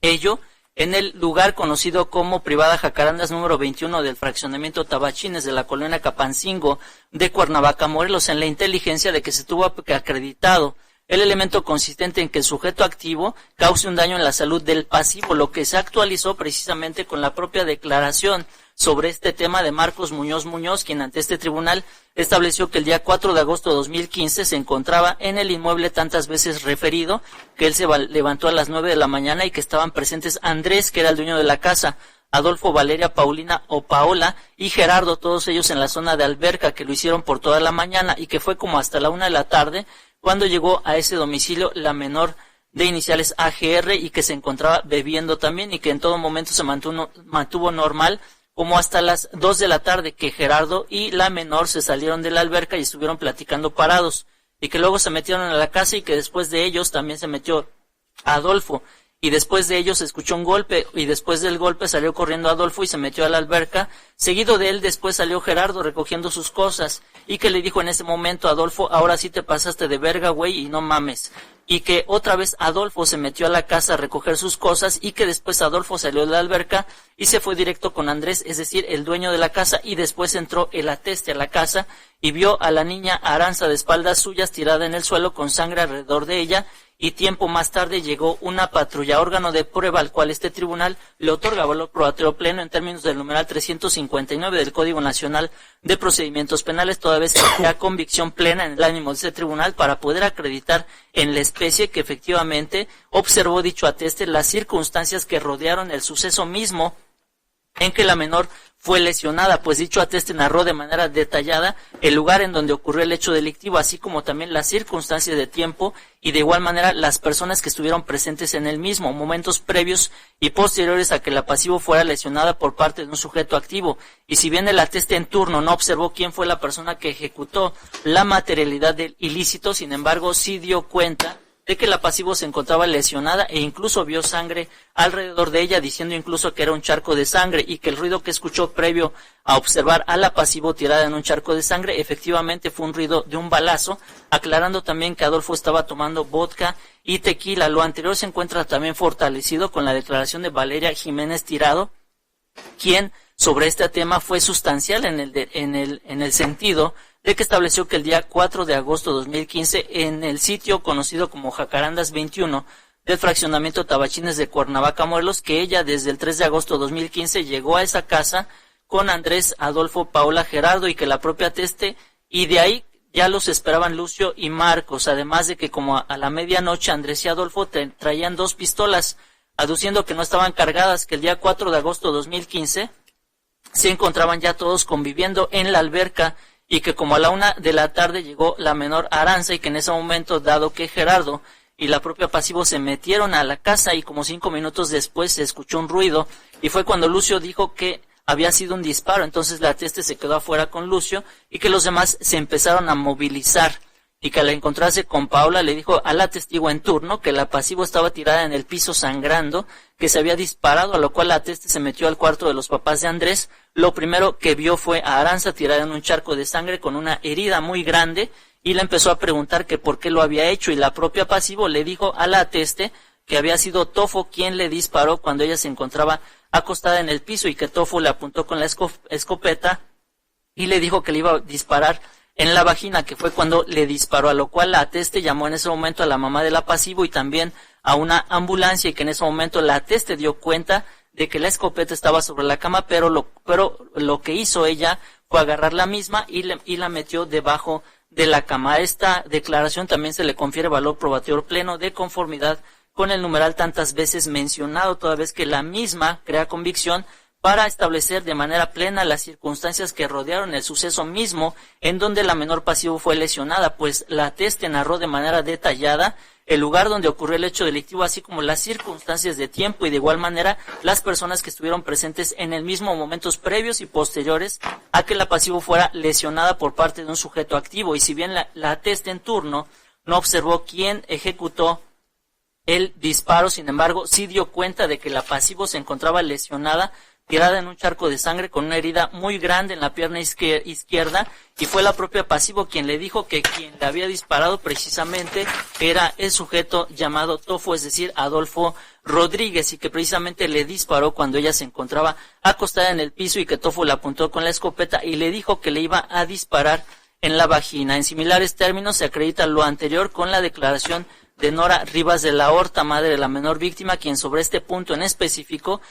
ello en el lugar conocido como Privada Jacarandas número 21 del fraccionamiento Tabachines de la colonia Capancingo de Cuernavaca, Morelos, en la inteligencia de que se tuvo acreditado el elemento consistente en que el sujeto activo cause un daño en la salud del pasivo, lo que se actualizó precisamente con la propia declaración sobre este tema de Marcos Muñoz, quien ante este tribunal estableció que el día 4 de agosto de 2015 se encontraba en el inmueble tantas veces referido, que él se levantó a las 9 de la mañana y que estaban presentes Andrés, que era el dueño de la casa, Adolfo, Valeria, Paulina o Paola y Gerardo, todos ellos en la zona de alberca, que lo hicieron por toda la mañana, y que fue como hasta la 1 de la tarde cuando llegó a ese domicilio la menor de iniciales AGR, y que se encontraba bebiendo también, y que en todo momento se mantuvo normal, como hasta las 2 de la tarde que Gerardo y la menor se salieron de la alberca y estuvieron platicando parados, y que luego se metieron a la casa, y que después de ellos también se metió Adolfo, y después de ellos se escuchó un golpe, y después del golpe salió corriendo Adolfo y se metió a la alberca. Seguido de él después salió Gerardo recogiendo sus cosas, y que le dijo en ese momento a Adolfo: ahora sí te pasaste de verga, güey, y no mames. Y que otra vez Adolfo se metió a la casa a recoger sus cosas, y que después Adolfo salió de la alberca y se fue directo con Andrés, es decir, el dueño de la casa, y después entró el ateste a la casa y vio a la niña Aranza de espaldas suyas tirada en el suelo con sangre alrededor de ella, y tiempo más tarde llegó una patrulla, órgano de prueba al cual este tribunal le otorga valor probatorio pleno en términos del numeral 359 del Código Nacional de Procedimientos Penales, toda vez que haya convicción plena en el ánimo de este tribunal para poder acreditar en la especie que efectivamente observó dicho ateste las circunstancias que rodearon el suceso mismo en que la menor fue lesionada, pues dicho ateste narró de manera detallada el lugar en donde ocurrió el hecho delictivo, así como también las circunstancias de tiempo y de igual manera las personas que estuvieron presentes en el mismo, momentos previos y posteriores a que la pasivo fuera lesionada por parte de un sujeto activo. Y si bien el ateste en turno no observó quién fue la persona que ejecutó la materialidad del ilícito, sin embargo sí dio cuenta de que la pasivo se encontraba lesionada e incluso vio sangre alrededor de ella, diciendo incluso que era un charco de sangre, y que el ruido que escuchó previo a observar a la pasivo tirada en un charco de sangre efectivamente fue un ruido de un balazo, aclarando también que Adolfo estaba tomando vodka y tequila. Lo anterior se encuentra también fortalecido con la declaración de Valeria Jiménez Tirado, quien sobre este tema fue sustancial en el sentido de que estableció que el día 4 de agosto de 2015 en el sitio conocido como Jacarandas 21 del fraccionamiento Tabachines de Cuernavaca, Morelos, que ella desde el 3 de agosto de 2015 llegó a esa casa con Andrés, Adolfo, Paola, Gerardo, y que la propia ateste, y de ahí ya los esperaban Lucio y Marcos, además de que como a la medianoche Andrés y Adolfo traían 2 pistolas, aduciendo que no estaban cargadas, que el día 4 de agosto de 2015 se encontraban ya todos conviviendo en la alberca, y que como a la 1 de la tarde llegó la menor Aranza, y que en ese momento, dado que Gerardo y la propia pasivo se metieron a la casa, y como 5 minutos después se escuchó un ruido, y fue cuando Lucio dijo que había sido un disparo. Entonces la ateste se quedó afuera con Lucio, y que los demás se empezaron a movilizar, y que al encontrarse con Paula le dijo a la testigo en turno que la pasivo estaba tirada en el piso sangrando, que se había disparado, a lo cual la teste se metió al cuarto de los papás de Andrés. Lo primero que vio fue a Aranza tirada en un charco de sangre con una herida muy grande y le empezó a preguntar que por qué lo había hecho, y la propia pasivo le dijo a la teste que había sido Tofo quien le disparó cuando ella se encontraba acostada en el piso y que Tofo le apuntó con la escopeta y le dijo que le iba a disparar en la vagina, que fue cuando le disparó, a lo cual la ateste llamó en ese momento a la mamá de la pasivo y también a una ambulancia, y que en ese momento la ateste dio cuenta de que la escopeta estaba sobre la cama, pero lo que hizo ella fue agarrar la misma y la metió debajo de la cama. A esta declaración también se le confiere valor probatorio pleno de conformidad con el numeral tantas veces mencionado, toda vez que la misma crea convicción para establecer de manera plena las circunstancias que rodearon el suceso mismo en donde la menor pasivo fue lesionada, pues la ateste narró de manera detallada el lugar donde ocurrió el hecho delictivo, así como las circunstancias de tiempo y de igual manera las personas que estuvieron presentes en el mismo momentos previos y posteriores a que la pasivo fuera lesionada por parte de un sujeto activo. Y si bien la ateste en turno no observó quién ejecutó el disparo, sin embargo, sí dio cuenta de que la pasivo se encontraba lesionada, tirada en un charco de sangre con una herida muy grande en la pierna izquierda, y fue la propia pasivo quien le dijo que quien le había disparado precisamente era el sujeto llamado Tofo, es decir, Adolfo Rodríguez, y que precisamente le disparó cuando ella se encontraba acostada en el piso y que Tofo le apuntó con la escopeta y le dijo que le iba a disparar en la vagina. En similares términos se acredita lo anterior con la declaración de Nora Rivas de la Horta, madre de la menor víctima, quien sobre este punto en específico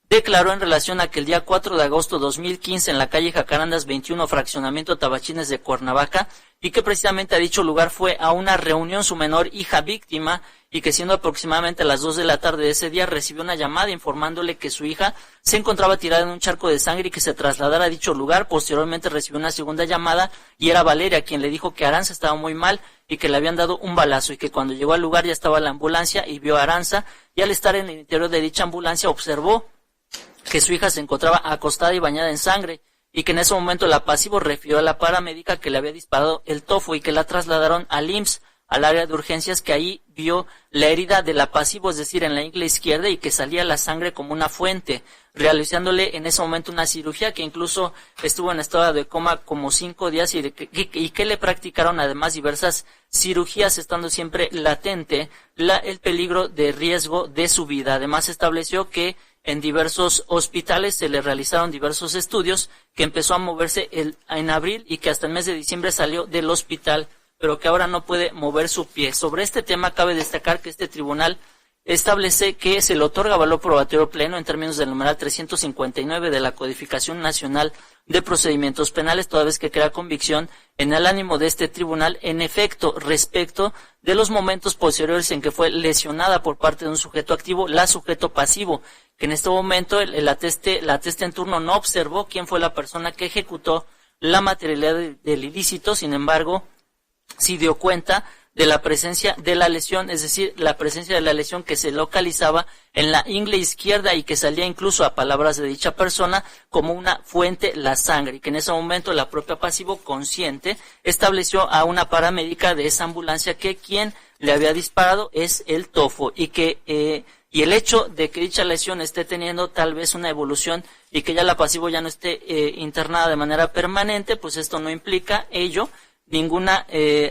declaró en relación a que el día 4 de agosto de 2015 en la calle Jacarandas 21, fraccionamiento Tabachines de Cuernavaca, y que precisamente a dicho lugar fue a una reunión su menor hija víctima, y que siendo aproximadamente las 2 de la tarde de ese día recibió una llamada informándole que su hija se encontraba tirada en un charco de sangre y que se trasladara a dicho lugar. Posteriormente recibió una segunda llamada y era Valeria quien le dijo que Aranza estaba muy mal y que le habían dado un balazo, y que cuando llegó al lugar ya estaba la ambulancia y vio a Aranza, y al estar en el interior de dicha ambulancia observó que su hija se encontraba acostada y bañada en sangre, y que en ese momento la pasivo refirió a la paramédica que le había disparado el Tofo y que la trasladaron al IMSS, al área de urgencias, que ahí vio la herida de la pasivo, es decir, en la ingle izquierda, y que salía la sangre como una fuente, realizándole en ese momento una cirugía que incluso estuvo en estado de coma como 5 días y que le practicaron además diversas cirugías, estando siempre latente el peligro de riesgo de su vida. Además estableció que en diversos hospitales se le realizaron diversos estudios, que empezó a moverse en abril y que hasta el mes de diciembre salió del hospital, pero que ahora no puede mover su pie. Sobre este tema cabe destacar que este tribunal establece que se le otorga valor probatorio pleno en términos del numeral 359 de la Codificación Nacional de Procedimientos Penales, toda vez que crea convicción en el ánimo de este tribunal, en efecto, respecto de los momentos posteriores en que fue lesionada por parte de un sujeto activo, la sujeto pasivo, que en este momento la ateste en turno no observó quién fue la persona que ejecutó la materialidad del ilícito, sin embargo, sí dio cuenta de la presencia de la lesión, es decir, la presencia de la lesión que se localizaba en la ingle izquierda y que salía incluso, a palabras de dicha persona, como una fuente la sangre, y que en ese momento la propia pasivo consciente estableció a una paramédica de esa ambulancia que quien le había disparado es el Tofo, y que y el hecho de que dicha lesión esté teniendo tal vez una evolución y que ya la pasivo ya no esté internada de manera permanente, pues esto no implica ninguna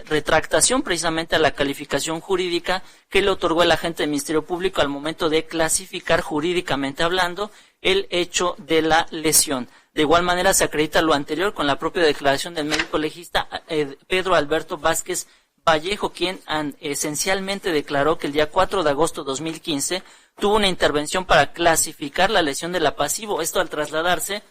retractación precisamente a la calificación jurídica que le otorgó el agente del Ministerio Público al momento de clasificar jurídicamente hablando el hecho de la lesión. De igual manera se acredita lo anterior con la propia declaración del médico legista Pedro Alberto Vázquez Vallejo, quien esencialmente declaró que el día 4 de agosto de 2015 tuvo una intervención para clasificar la lesión de la pasivo, esto al trasladarse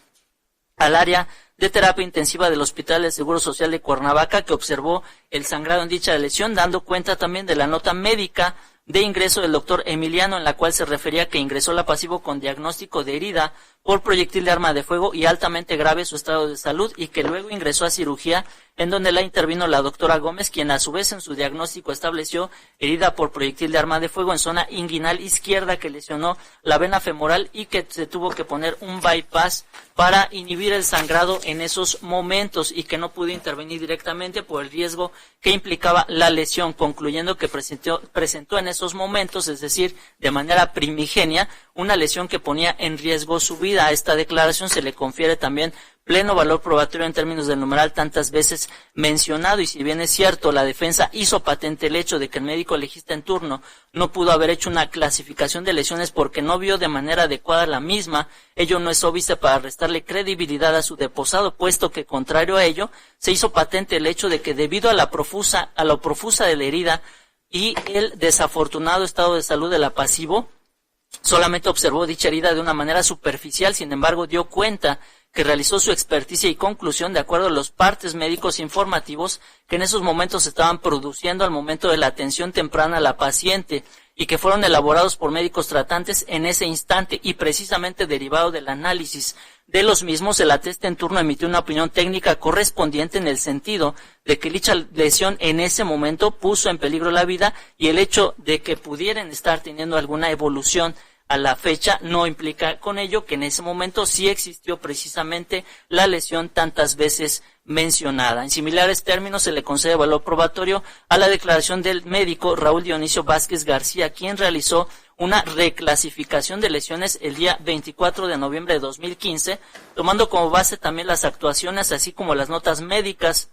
al área de terapia intensiva del Hospital del Seguro Social de Cuernavaca, que observó el sangrado en dicha lesión, dando cuenta también de la nota médica de ingreso del doctor Emiliano, en la cual se refería que ingresó la pasivo con diagnóstico de herida por proyectil de arma de fuego y altamente grave su estado de salud, y que luego ingresó a cirugía, en donde la intervino la doctora Gómez, quien a su vez en su diagnóstico estableció herida por proyectil de arma de fuego en zona inguinal izquierda que lesionó la vena femoral y que se tuvo que poner un bypass para inhibir el sangrado en esos momentos, y que no pudo intervenir directamente por el riesgo que implicaba la lesión, concluyendo que presentó en esos momentos, es decir, de manera primigenia, una lesión que ponía en riesgo su vida. A esta declaración se le confiere también pleno valor probatorio en términos del numeral tantas veces mencionado, y si bien es cierto, la defensa hizo patente el hecho de que el médico legista en turno no pudo haber hecho una clasificación de lesiones porque no vio de manera adecuada la misma, ello no es óbice para restarle credibilidad a su deposado, puesto que, contrario a ello, se hizo patente el hecho de que debido a lo profusa de la herida y el desafortunado estado de salud del apasivo, solamente observó dicha herida de una manera superficial. Sin embargo, dio cuenta que realizó su experticia y conclusión de acuerdo a los partes médicos informativos que en esos momentos se estaban produciendo al momento de la atención temprana a la paciente, y que fueron elaborados por médicos tratantes en ese instante, y precisamente derivado del análisis de los mismos, el ateste en turno emitió una opinión técnica correspondiente en el sentido de que dicha lesión en ese momento puso en peligro la vida, y el hecho de que pudieran estar teniendo alguna evolución a la fecha no implica con ello que en ese momento sí existió precisamente la lesión tantas veces mencionada. En similares términos se le concede valor probatorio a la declaración del médico Raúl Dionisio Vázquez García, quien realizó una reclasificación de lesiones el día 24 de noviembre de 2015, tomando como base también las actuaciones así como las notas médicas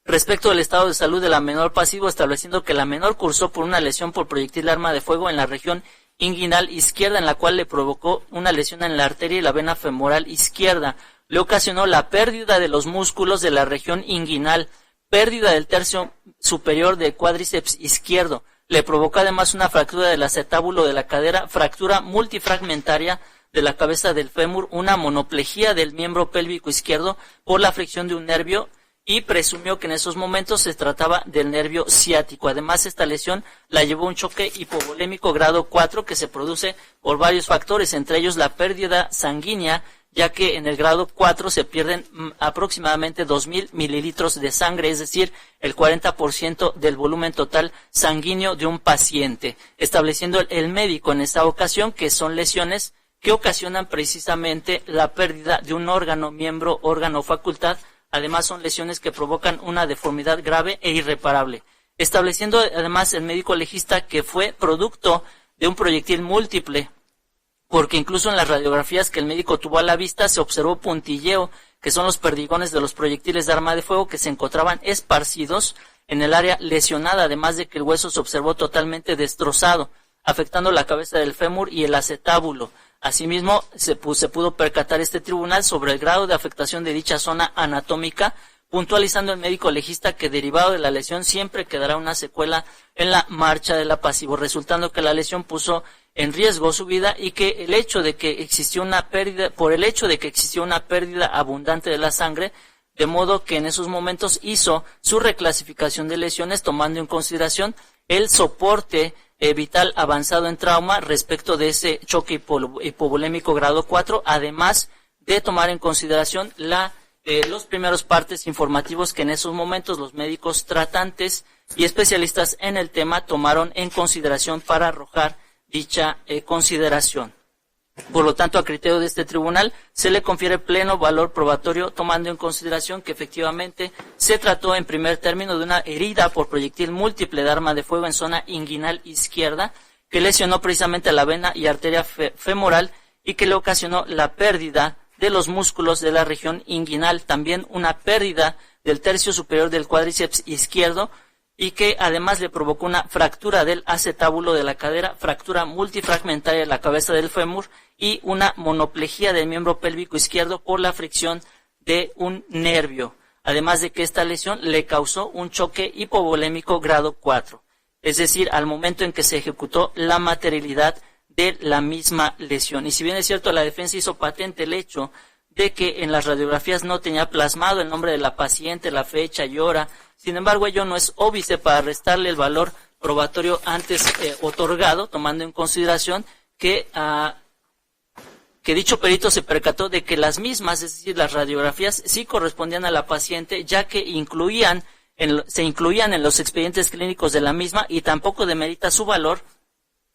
respecto del estado de salud de la menor pasivo, estableciendo que la menor cursó por una lesión por proyectil de arma de fuego en la región inguinal izquierda, en la cual le provocó una lesión en la arteria y la vena femoral izquierda. Le ocasionó la pérdida de los músculos de la región inguinal, pérdida del tercio superior del cuádriceps izquierdo. Le provocó además una fractura del acetábulo de la cadera, fractura multifragmentaria de la cabeza del fémur, una monoplejía del miembro pélvico izquierdo por la fricción de un nervio, y presumió que en esos momentos se trataba del nervio ciático. Además, esta lesión la llevó a un choque hipovolémico grado 4 que se produce por varios factores, entre ellos la pérdida sanguínea, ya que en el grado 4 se pierden aproximadamente 2.000 mililitros de sangre, es decir, el 40% del volumen total sanguíneo de un paciente, estableciendo el médico en esta ocasión que son lesiones que ocasionan precisamente la pérdida de un órgano, miembro, órgano o facultad. Además, son lesiones que provocan una deformidad grave e irreparable, estableciendo además el médico legista que fue producto de un proyectil múltiple, porque incluso en las radiografías que el médico tuvo a la vista se observó puntilleo, que son los perdigones de los proyectiles de arma de fuego que se encontraban esparcidos en el área lesionada, además de que el hueso se observó totalmente destrozado, afectando la cabeza del fémur y el acetábulo. Asimismo, se pudo percatar este tribunal sobre el grado de afectación de dicha zona anatómica, puntualizando el médico legista que derivado de la lesión siempre quedará una secuela en la marcha del apasivo, resultando que la lesión puso en riesgo su vida, y que el hecho de que existió una pérdida, por el hecho de que existió una pérdida abundante de la sangre, de modo que en esos momentos hizo su reclasificación de lesiones tomando en consideración el soporte vital avanzado en trauma respecto de ese choque hipovolémico grado 4, además de tomar en consideración los primeros partes informativos que en esos momentos los médicos tratantes y especialistas en el tema tomaron en consideración para arrojar dicha consideración. Por lo tanto, a criterio de este tribunal, se le confiere pleno valor probatorio, tomando en consideración que efectivamente se trató en primer término de una herida por proyectil múltiple de arma de fuego en zona inguinal izquierda, que lesionó precisamente la vena y arteria femoral y que le ocasionó la pérdida de los músculos de la región inguinal, también una pérdida del tercio superior del cuádriceps izquierdo, y que además le provocó una fractura del acetábulo de la cadera, fractura multifragmentaria de la cabeza del fémur y una monoplejía del miembro pélvico izquierdo por la fricción de un nervio. Además de que esta lesión le causó un choque hipovolémico grado 4, es decir, al momento en que se ejecutó la materialidad de la misma lesión. Y si bien es cierto, la defensa hizo patente el hecho de que en las radiografías no tenía plasmado el nombre de la paciente, la fecha y hora, sin embargo, ello no es óbice para restarle el valor probatorio antes otorgado, tomando en consideración que que dicho perito se percató de que las mismas, es decir, las radiografías, sí correspondían a la paciente, ya que se incluían en los expedientes clínicos de la misma, y tampoco demerita su valor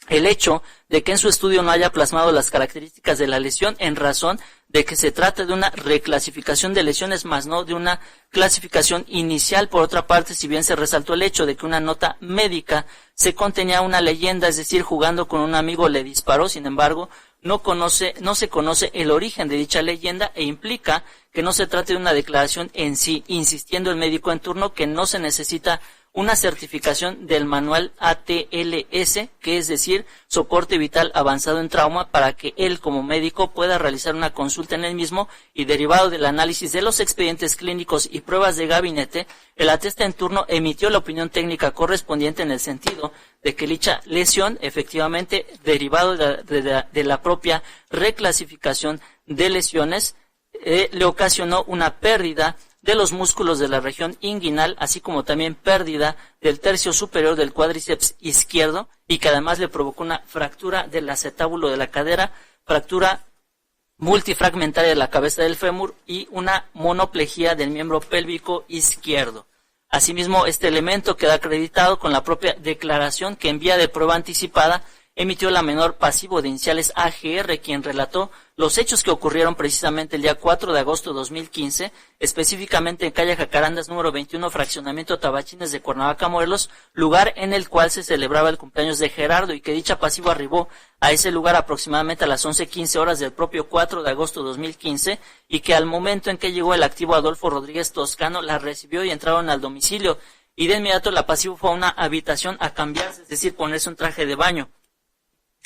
el hecho de que en su estudio no haya plasmado las características de la lesión, en razón de que se trata de una reclasificación de lesiones, más no de una clasificación inicial. Por otra parte, si bien se resaltó el hecho de que una nota médica se contenía una leyenda, es decir, jugando con un amigo le disparó, sin embargo, no se conoce el origen de dicha leyenda, e implica que no se trate de una declaración en sí, insistiendo el médico en turno que no se necesita una certificación del manual ATLS, que es decir, soporte vital avanzado en trauma, para que él como médico pueda realizar una consulta en el mismo, y derivado del análisis de los expedientes clínicos y pruebas de gabinete, el atesta en turno emitió la opinión técnica correspondiente, en el sentido de que dicha lesión, efectivamente, derivado de la propia reclasificación de lesiones, le ocasionó una pérdida de los músculos de la región inguinal, así como también pérdida del tercio superior del cuádriceps izquierdo, y que además le provocó una fractura del acetábulo de la cadera, fractura multifragmentaria de la cabeza del fémur y una monoplejía del miembro pélvico izquierdo. Asimismo, este elemento queda acreditado con la propia declaración que, en vía de prueba anticipada, emitió la menor pasivo de iniciales AGR, quien relató los hechos que ocurrieron precisamente el día 4 de agosto de 2015, específicamente en calle Jacarandas número 21, fraccionamiento Tabachines de Cuernavaca, Morelos, lugar en el cual se celebraba el cumpleaños de Gerardo, y que dicha pasivo arribó a ese lugar aproximadamente a las 11:15 horas del propio 4 de agosto de 2015, y que al momento en que llegó el activo Adolfo Rodríguez Toscano la recibió y entraron al domicilio, y de inmediato la pasivo fue a una habitación a cambiarse, es decir, ponerse un traje de baño,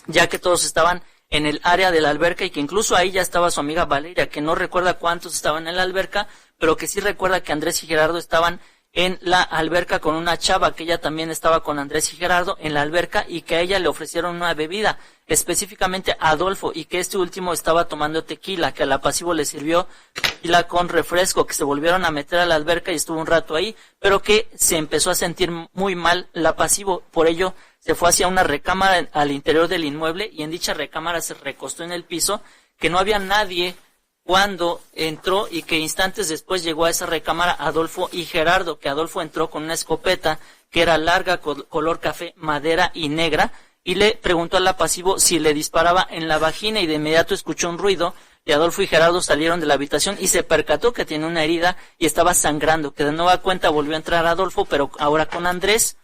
ya que todos estaban en el área de la alberca, y que incluso ahí ya estaba su amiga Valeria, que no recuerda cuántos estaban en la alberca, pero que sí recuerda que Andrés y Gerardo estaban en la alberca con una chava, que ella también estaba con Andrés y Gerardo en la alberca, y que a ella le ofrecieron una bebida, específicamente a Adolfo, y que este último estaba tomando tequila, que a la pasivo le sirvió tequila con refresco, que se volvieron a meter a la alberca y estuvo un rato ahí, pero que se empezó a sentir muy mal la pasivo, por ello se fue hacia una recámara al interior del inmueble, y en dicha recámara se recostó en el piso, que no había nadie cuando entró, y que instantes después llegó a esa recámara Adolfo y Gerardo, que Adolfo entró con una escopeta que era larga, color café, madera y negra, y le preguntó a la pasivo si le disparaba en la vagina, y de inmediato escuchó un ruido, y Adolfo y Gerardo salieron de la habitación y se percató que tenía una herida y estaba sangrando, que de nueva cuenta volvió a entrar Adolfo, pero ahora con Andrés,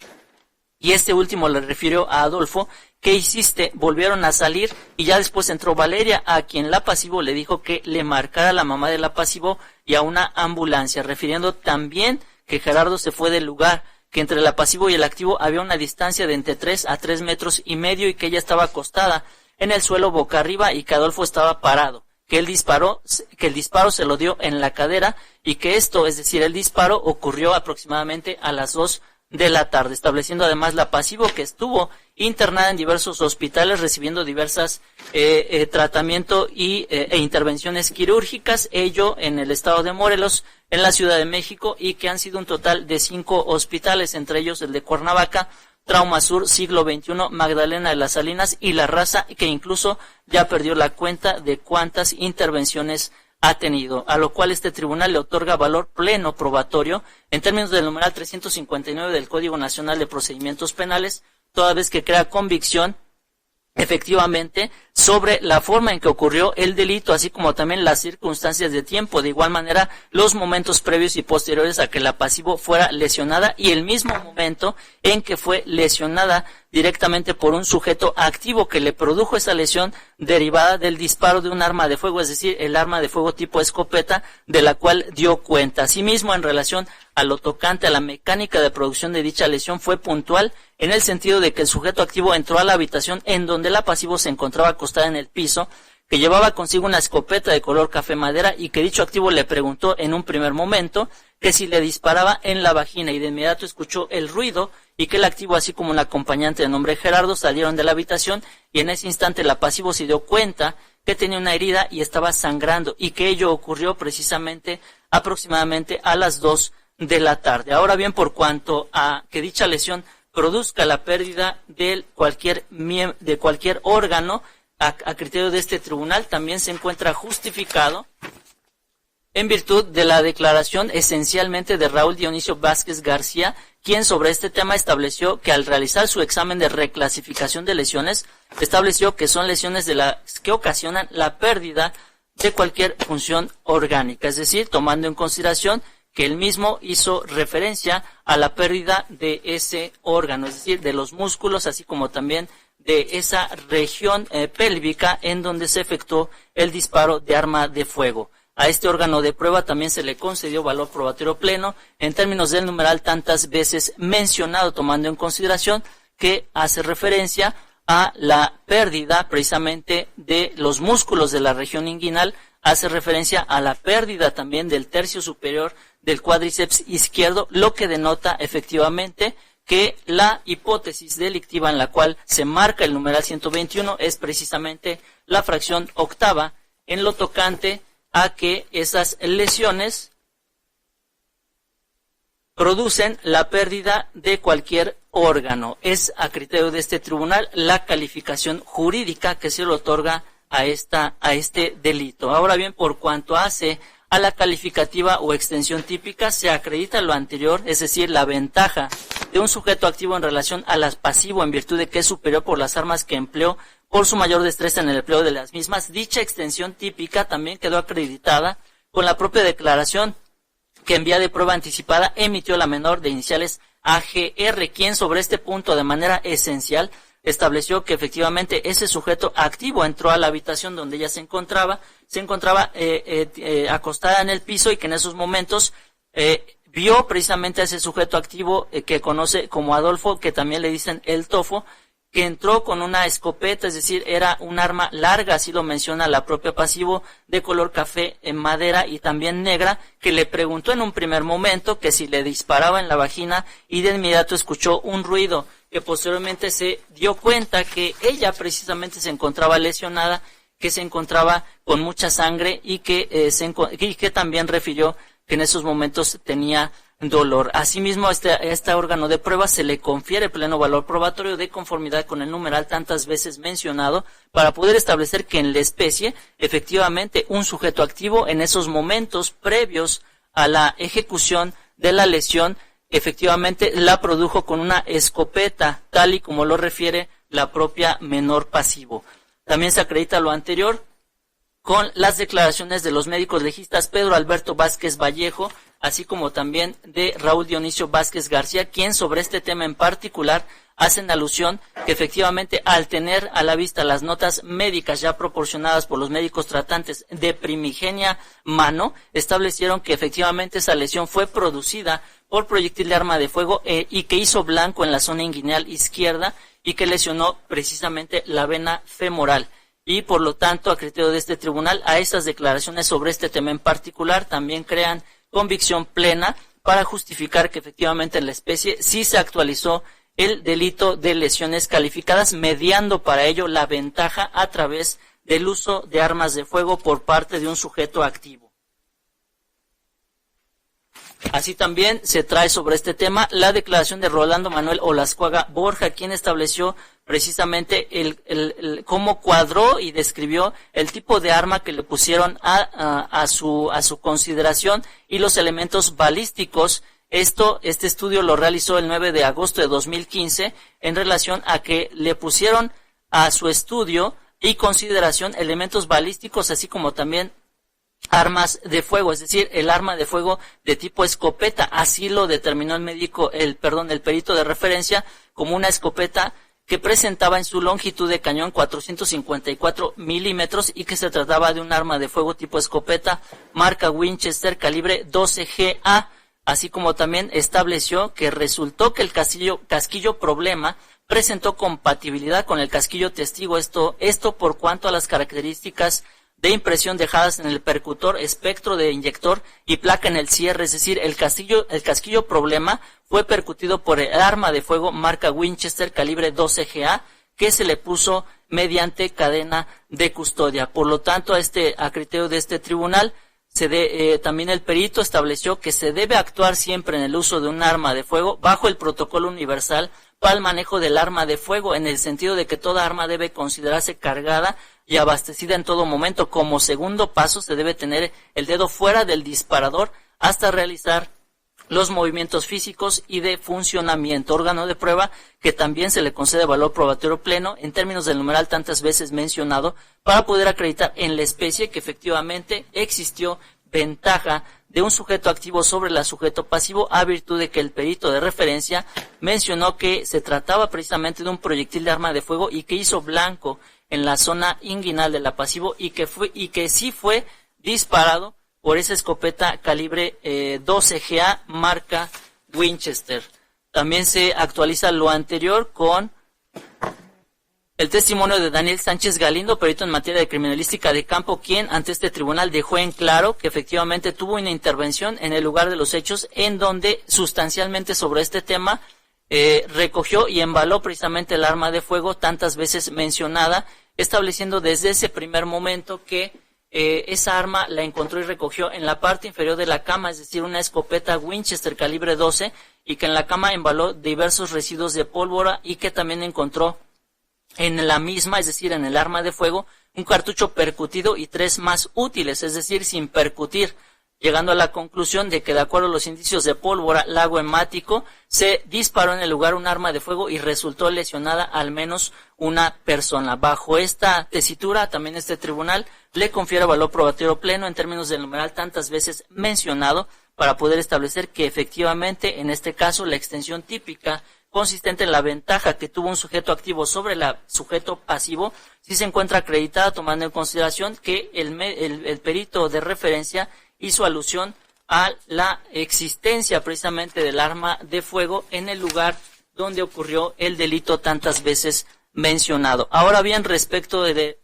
y este último le refirió a Adolfo: ¿qué hiciste? Volvieron a salir, y ya después entró Valeria, a quien la pasivo le dijo que le marcara a la mamá de la pasivo y a una ambulancia, refiriendo también que Gerardo se fue del lugar, que entre la pasivo y el activo había una distancia de entre 3 a 3 metros y medio, y que ella estaba acostada en el suelo boca arriba, y que Adolfo estaba parado, que el disparo se lo dio en la cadera, y que esto, es decir, el disparo, ocurrió aproximadamente a las 2 de la tarde, estableciendo además la pasivo que estuvo internada en diversos hospitales recibiendo diversas tratamiento e intervenciones quirúrgicas, ello en el estado de Morelos, en la Ciudad de México, y que han sido un total de 5 hospitales, entre ellos el de Cuernavaca, Trauma Sur, Siglo XXI, Magdalena de las Salinas y La Raza, que incluso ya perdió la cuenta de cuántas intervenciones ha tenido, a lo cual este tribunal le otorga valor pleno probatorio en términos del numeral 359 del Código Nacional de Procedimientos Penales, toda vez que crea convicción efectivamente sobre la forma en que ocurrió el delito, así como también las circunstancias de tiempo, de igual manera los momentos previos y posteriores a que la pasivo fuera lesionada, y el mismo momento en que fue lesionada directamente por un sujeto activo que le produjo esa lesión derivada del disparo de un arma de fuego, es decir, el arma de fuego tipo escopeta, de la cual dio cuenta. Asimismo, en relación a lo tocante a la mecánica de producción de dicha lesión, fue puntual en el sentido de que el sujeto activo entró a la habitación en donde la pasivo se encontraba acostada en el piso, que llevaba consigo una escopeta de color café madera, y que dicho activo le preguntó en un primer momento que si le disparaba en la vagina, y de inmediato escuchó el ruido, y que el activo, así como un acompañante de nombre Gerardo, salieron de la habitación, y en ese instante la pasivo se dio cuenta que tenía una herida y estaba sangrando, y que ello ocurrió precisamente aproximadamente a las 2 de la tarde. Ahora bien, por cuanto a que dicha lesión produzca la pérdida de cualquier órgano, a criterio de este tribunal, también se encuentra justificado en virtud de la declaración esencialmente de Raúl Dionisio Vázquez García, quien sobre este tema estableció que al realizar su examen de reclasificación de lesiones, estableció que son lesiones que ocasionan la pérdida de cualquier función orgánica, es decir, tomando en consideración que él mismo hizo referencia a la pérdida de ese órgano, es decir, de los músculos, así como también de esa región pélvica en donde se efectuó el disparo de arma de fuego. A este órgano de prueba también se le concedió valor probatorio pleno en términos del numeral tantas veces mencionado, tomando en consideración que hace referencia a la pérdida precisamente de los músculos de la región inguinal, hace referencia a la pérdida también del tercio superior del cuádriceps izquierdo, lo que denota efectivamente que la hipótesis delictiva en la cual se marca el numeral 121 es precisamente la fracción octava en lo tocante a que esas lesiones producen la pérdida de cualquier órgano. Es a criterio de este tribunal la calificación jurídica que se le otorga a este delito. Ahora bien, por cuanto hace a la calificativa o extensión típica, se acredita lo anterior, es decir, la ventaja de un sujeto activo en relación a las pasivo en virtud de que es superior por las armas que empleó por su mayor destreza en el empleo de las mismas. Dicha extensión típica también quedó acreditada con la propia declaración que en vía de prueba anticipada emitió la menor de iniciales AGR, quien sobre este punto de manera esencial estableció que efectivamente ese sujeto activo entró a la habitación donde ella se encontraba acostada en el piso y que en esos momentos vio precisamente a ese sujeto activo que conoce como Adolfo, que también le dicen el Tofo, que entró con una escopeta, es decir, era un arma larga, así lo menciona la propia pasivo, de color café en madera y también negra, que le preguntó en un primer momento que si le disparaba en la vagina y de inmediato escuchó un ruido, que posteriormente se dio cuenta que ella precisamente se encontraba lesionada, que se encontraba con mucha sangre y que también refirió que en esos momentos tenía dolor. Asimismo, a este órgano de prueba se le confiere pleno valor probatorio de conformidad con el numeral tantas veces mencionado para poder establecer que en la especie, efectivamente, un sujeto activo en esos momentos previos a la ejecución de la lesión, efectivamente la produjo con una escopeta, tal y como lo refiere la propia menor pasivo. También se acredita lo anterior con las declaraciones de los médicos legistas Pedro Alberto Vázquez Vallejo, así como también de Raúl Dionisio Vázquez García, quien sobre este tema en particular hacen alusión que efectivamente al tener a la vista las notas médicas ya proporcionadas por los médicos tratantes de primigenia mano, establecieron que efectivamente esa lesión fue producida por proyectil de arma de fuego y que hizo blanco en la zona inguinal izquierda y que lesionó precisamente la vena femoral. Y por lo tanto, a criterio de este tribunal, a esas declaraciones sobre este tema en particular también crean convicción plena para justificar que efectivamente en la especie sí se actualizó el delito de lesiones calificadas, mediando para ello la ventaja a través del uso de armas de fuego por parte de un sujeto activo. Así también se trae sobre este tema la declaración de Rolando Manuel Olascuaga Borja, quien estableció precisamente cómo cuadró y describió el tipo de arma que le pusieron a su consideración y los elementos balísticos. Este estudio lo realizó el 9 de agosto de 2015 en relación a que le pusieron a su estudio y consideración elementos balísticos, así como también armas de fuego, es decir, el arma de fuego de tipo escopeta. Así lo determinó el perito de referencia como una escopeta que presentaba en su longitud de cañón 454 milímetros y que se trataba de un arma de fuego tipo escopeta marca Winchester calibre 12 GA, así como también estableció que resultó que el casquillo problema presentó compatibilidad con el casquillo testigo, esto por cuanto a las características de impresión dejadas en el percutor, espectro de inyector y placa en el cierre, es decir, el casquillo problema fue percutido por el arma de fuego marca Winchester calibre 12 GA que se le puso mediante cadena de custodia. Por lo tanto, a criterio de este tribunal, también el perito estableció que se debe actuar siempre en el uso de un arma de fuego bajo el protocolo universal para el manejo del arma de fuego, en el sentido de que toda arma debe considerarse cargada y abastecida en todo momento. Como segundo paso se debe tener el dedo fuera del disparador hasta realizar los movimientos físicos y de funcionamiento. Órgano de prueba que también se le concede valor probatorio pleno en términos del numeral tantas veces mencionado para poder acreditar en la especie que efectivamente existió ventaja de un sujeto activo sobre el sujeto pasivo a virtud de que el perito de referencia mencionó que se trataba precisamente de un proyectil de arma de fuego y que hizo blanco en la zona inguinal del pasivo y que sí fue disparado por esa escopeta calibre 12 GA marca Winchester. También se actualiza lo anterior con el testimonio de Daniel Sánchez Galindo, perito en materia de criminalística de campo, quien ante este tribunal dejó en claro que efectivamente tuvo una intervención en el lugar de los hechos en donde sustancialmente sobre este tema recogió y embaló precisamente el arma de fuego tantas veces mencionada, estableciendo desde ese primer momento que esa arma la encontró y recogió en la parte inferior de la cama, es decir, una escopeta Winchester calibre 12, y que en la cama embaló diversos residuos de pólvora y que también encontró en la misma, es decir, en el arma de fuego, un cartucho percutido y 3 más útiles, es decir, sin percutir, llegando a la conclusión de que de acuerdo a los indicios de pólvora, lago hemático, se disparó en el lugar un arma de fuego y resultó lesionada al menos una persona. Bajo esta tesitura, también este tribunal le confiere valor probatorio pleno en términos del numeral tantas veces mencionado para poder establecer que efectivamente, en este caso, la extensión típica consistente en la ventaja que tuvo un sujeto activo sobre el sujeto pasivo, sí se encuentra acreditada tomando en consideración que el perito de referencia hizo alusión a la existencia precisamente del arma de fuego en el lugar donde ocurrió el delito tantas veces mencionado. Ahora bien, respecto del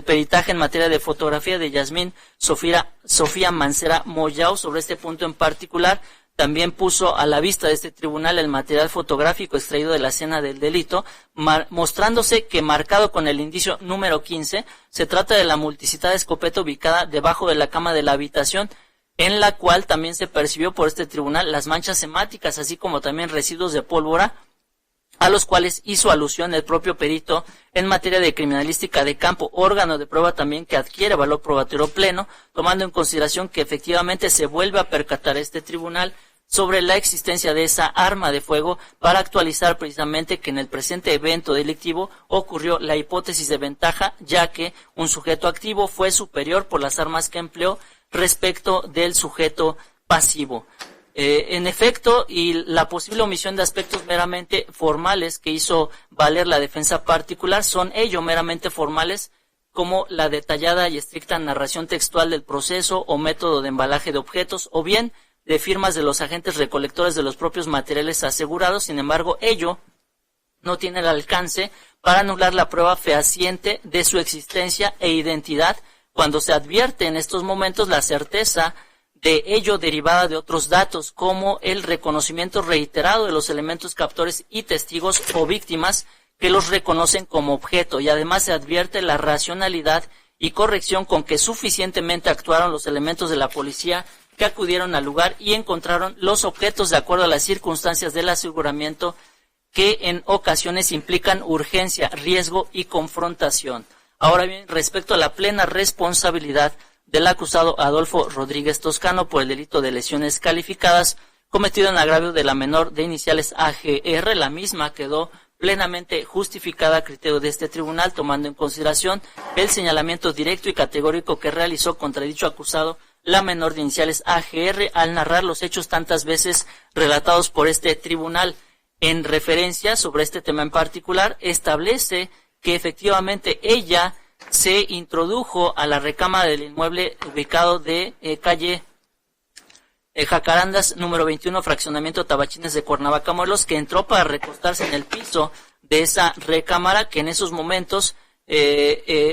peritaje en materia de fotografía de Yasmín Sofía Mancera Moyao, sobre este punto en particular, también puso a la vista de este tribunal el material fotográfico extraído de la escena del delito, mostrándose que marcado con el indicio número 15, se trata de la multicitada escopeta ubicada debajo de la cama de la habitación, en la cual también se percibió por este tribunal las manchas hemáticas, así como también residuos de pólvora, a los cuales hizo alusión el propio perito en materia de criminalística de campo, órgano de prueba también que adquiere valor probatorio pleno, tomando en consideración que efectivamente se vuelve a percatar este tribunal sobre la existencia de esa arma de fuego para actualizar precisamente que en el presente evento delictivo ocurrió la hipótesis de ventaja, ya que un sujeto activo fue superior por las armas que empleó respecto del sujeto pasivo. En efecto, y la posible omisión de aspectos meramente formales que hizo valer la defensa particular son ello meramente formales, como la detallada y estricta narración textual del proceso o método de embalaje de objetos, o bien de firmas de los agentes recolectores de los propios materiales asegurados. Sin embargo, ello no tiene el alcance para anular la prueba fehaciente de su existencia e identidad cuando se advierte en estos momentos la certeza de ello derivada de otros datos, como el reconocimiento reiterado de los elementos captores y testigos o víctimas que los reconocen como objeto, y además se advierte la racionalidad y corrección con que suficientemente actuaron los elementos de la policía que acudieron al lugar y encontraron los objetos de acuerdo a las circunstancias del aseguramiento que en ocasiones implican urgencia, riesgo y confrontación. Ahora bien, respecto a la plena responsabilidad del acusado Adolfo Rodríguez Toscano por el delito de lesiones calificadas cometido en agravio de la menor de iniciales AGR, la misma quedó plenamente justificada a criterio de este tribunal, tomando en consideración el señalamiento directo y categórico que realizó contra dicho acusado la menor de iniciales AGR al narrar los hechos tantas veces relatados por este tribunal. En referencia sobre este tema en particular, establece que efectivamente ella se introdujo a la recámara del inmueble ubicado de calle Jacarandas, número 21, fraccionamiento Tabachines de Cuernavaca, Morelos, que entró para recostarse en el piso de esa recámara, que en esos momentos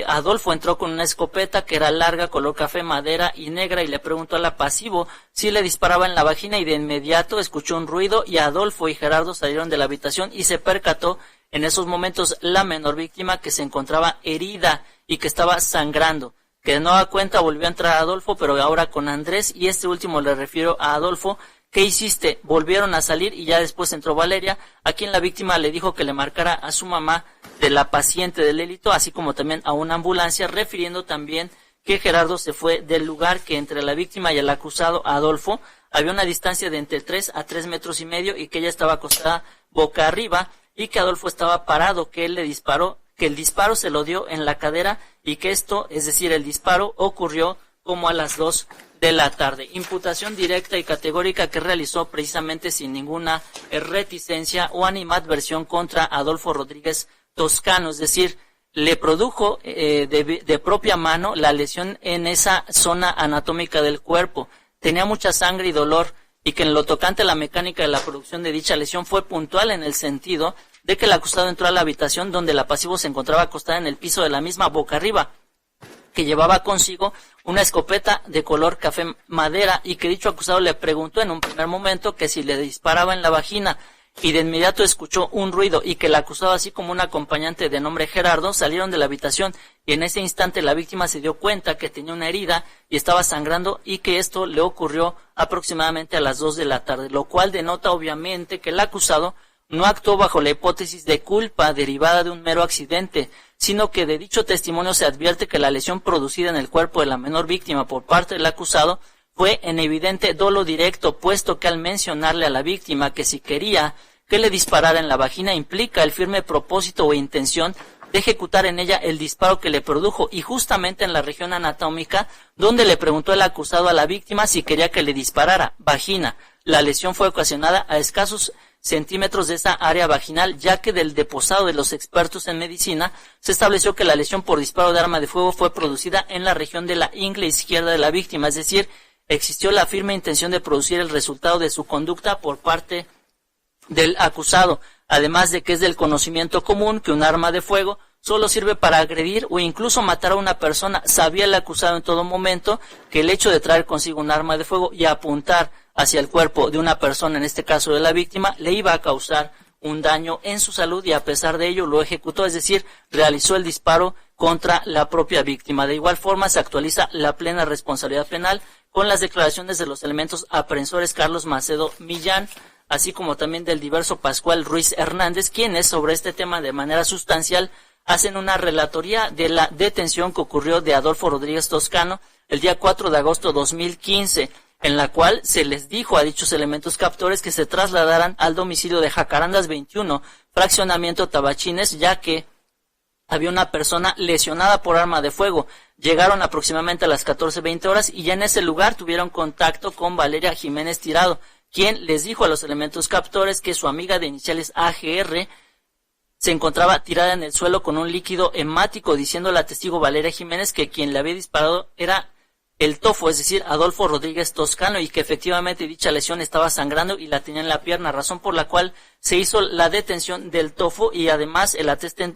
Adolfo entró con una escopeta que era larga, color café, madera y negra, y le preguntó a la pasivo si le disparaba en la vagina, y de inmediato escuchó un ruido y Adolfo y Gerardo salieron de la habitación y se percató en esos momentos la menor víctima que se encontraba herida y que estaba sangrando. Que de nueva cuenta volvió a entrar Adolfo, pero ahora con Andrés, y este último le refiero a Adolfo ¿qué hiciste? Volvieron a salir y ya después entró Valeria, a quien la víctima le dijo que le marcara a su mamá de la paciente del delito, así como también a una ambulancia, refiriendo también que Gerardo se fue del lugar, que entre la víctima y el acusado Adolfo había una distancia de entre 3 a 3 metros y medio y que ella estaba acostada boca arriba y que Adolfo estaba parado, que él le disparó, que el disparo se lo dio en la cadera y que esto, es decir, el disparo ocurrió como a las 2 de la tarde. Imputación directa y categórica que realizó precisamente sin ninguna reticencia o animadversión contra Adolfo Rodríguez Toscano, es decir, le produjo de propia mano la lesión en esa zona anatómica del cuerpo. Tenía mucha sangre y dolor, y que en lo tocante a la mecánica de la producción de dicha lesión fue puntual en el sentido de que el acusado entró a la habitación donde la pasivo se encontraba acostada en el piso de la misma boca arriba, que llevaba consigo una escopeta de color café madera y que dicho acusado le preguntó en un primer momento que si le disparaba en la vagina, y de inmediato escuchó un ruido y que el acusado, así como un acompañante de nombre Gerardo, salieron de la habitación y en ese instante la víctima se dio cuenta que tenía una herida y estaba sangrando y que esto le ocurrió aproximadamente a las 2 de la tarde, lo cual denota obviamente que el acusado no actuó bajo la hipótesis de culpa derivada de un mero accidente, sino que de dicho testimonio se advierte que la lesión producida en el cuerpo de la menor víctima por parte del acusado fue en evidente dolo directo, puesto que al mencionarle a la víctima que si quería que le disparara en la vagina implica el firme propósito o intención de ejecutar en ella el disparo que le produjo, y justamente en la región anatómica donde le preguntó el acusado a la víctima si quería que le disparara, vagina. La lesión fue ocasionada a escasos centímetros de esa área vaginal, ya que del deposado de los expertos en medicina se estableció que la lesión por disparo de arma de fuego fue producida en la región de la ingle izquierda de la víctima, es decir, existió la firme intención de producir el resultado de su conducta por parte del acusado, además de que es del conocimiento común que un arma de fuego solo sirve para agredir o incluso matar a una persona. Sabía el acusado en todo momento que el hecho de traer consigo un arma de fuego y apuntar hacia el cuerpo de una persona, en este caso de la víctima, le iba a causar un daño en su salud y a pesar de ello lo ejecutó, es decir, realizó el disparo contra la propia víctima. De igual forma se actualiza la plena responsabilidad penal con las declaraciones de los elementos aprensores Carlos Macedo Millán, así como también del diverso Pascual Ruiz Hernández, quienes sobre este tema de manera sustancial hacen una relatoría de la detención que ocurrió de Adolfo Rodríguez Toscano el día 4 de agosto de 2015, en la cual se les dijo a dichos elementos captores que se trasladaran al domicilio de Jacarandas 21, fraccionamiento Tabachines, ya que había una persona lesionada por arma de fuego. Llegaron aproximadamente a las 14:20 horas y ya en ese lugar tuvieron contacto con Valeria Jiménez Tirado, quien les dijo a los elementos captores que su amiga de iniciales AGR se encontraba tirada en el suelo con un líquido hemático, diciendo la testigo Valeria Jiménez que quien le había disparado era el tofo, es decir, Adolfo Rodríguez Toscano, y que efectivamente dicha lesión estaba sangrando y la tenía en la pierna, razón por la cual se hizo la detención del tofo, y además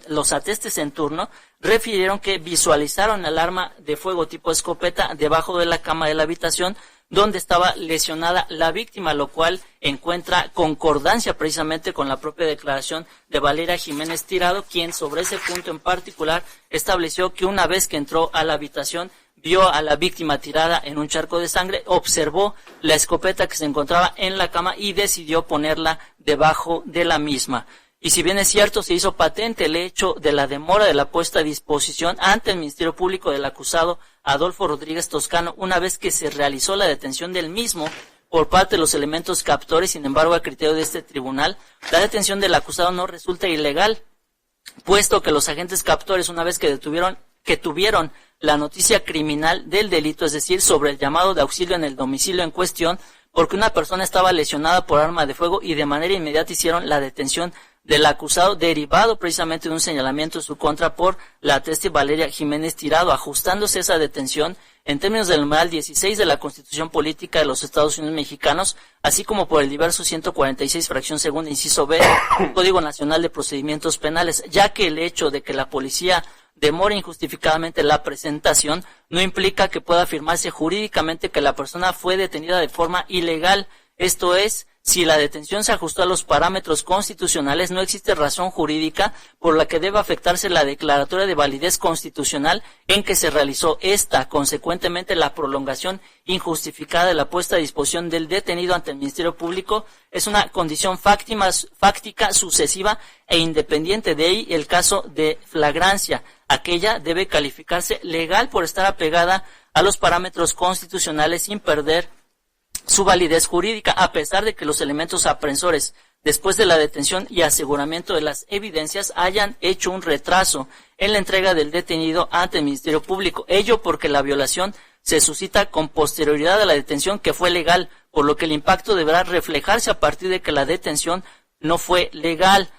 los atestes en turno refirieron que visualizaron el arma de fuego tipo escopeta debajo de la cama de la habitación donde estaba lesionada la víctima, lo cual encuentra concordancia precisamente con la propia declaración de Valeria Jiménez Tirado, quien sobre ese punto en particular estableció que una vez que entró a la habitación vio a la víctima tirada en un charco de sangre, observó la escopeta que se encontraba en la cama y decidió ponerla debajo de la misma. Y si bien es cierto, se hizo patente el hecho de la demora de la puesta a disposición ante el Ministerio Público del acusado Adolfo Rodríguez Toscano, una vez que se realizó la detención del mismo por parte de los elementos captores. Sin embargo, a criterio de este tribunal, la detención del acusado no resulta ilegal, puesto que los agentes captores, una vez que tuvieron la noticia criminal del delito, es decir, sobre el llamado de auxilio en el domicilio en cuestión, porque una persona estaba lesionada por arma de fuego, y de manera inmediata hicieron la detención del acusado, derivado precisamente de un señalamiento en su contra por la testi Valeria Jiménez Tirado, ajustándose esa detención en términos del numeral 16 de la Constitución Política de los Estados Unidos Mexicanos, así como por el diverso 146, fracción segunda, inciso B, Código Nacional de Procedimientos Penales, ya que el hecho de que la policía demora injustificadamente la presentación no implica que pueda afirmarse jurídicamente que la persona fue detenida de forma ilegal. Esto es, Si la detención se ajustó a los parámetros constitucionales, no existe razón jurídica por la que deba afectarse la declaratoria de validez constitucional en que se realizó esta. Consecuentemente, la prolongación injustificada de la puesta a disposición del detenido ante el Ministerio Público es una condición fáctica, sucesiva e independiente. De ahí el caso de flagrancia. Aquella debe calificarse legal por estar apegada a los parámetros constitucionales sin perder su validez jurídica, a pesar de que los elementos aprensores después de la detención y aseguramiento de las evidencias hayan hecho un retraso en la entrega del detenido ante el Ministerio Público. Ello porque la violación se suscita con posterioridad a la detención, que fue legal, por lo que el impacto deberá reflejarse a partir de que la detención no fue legal.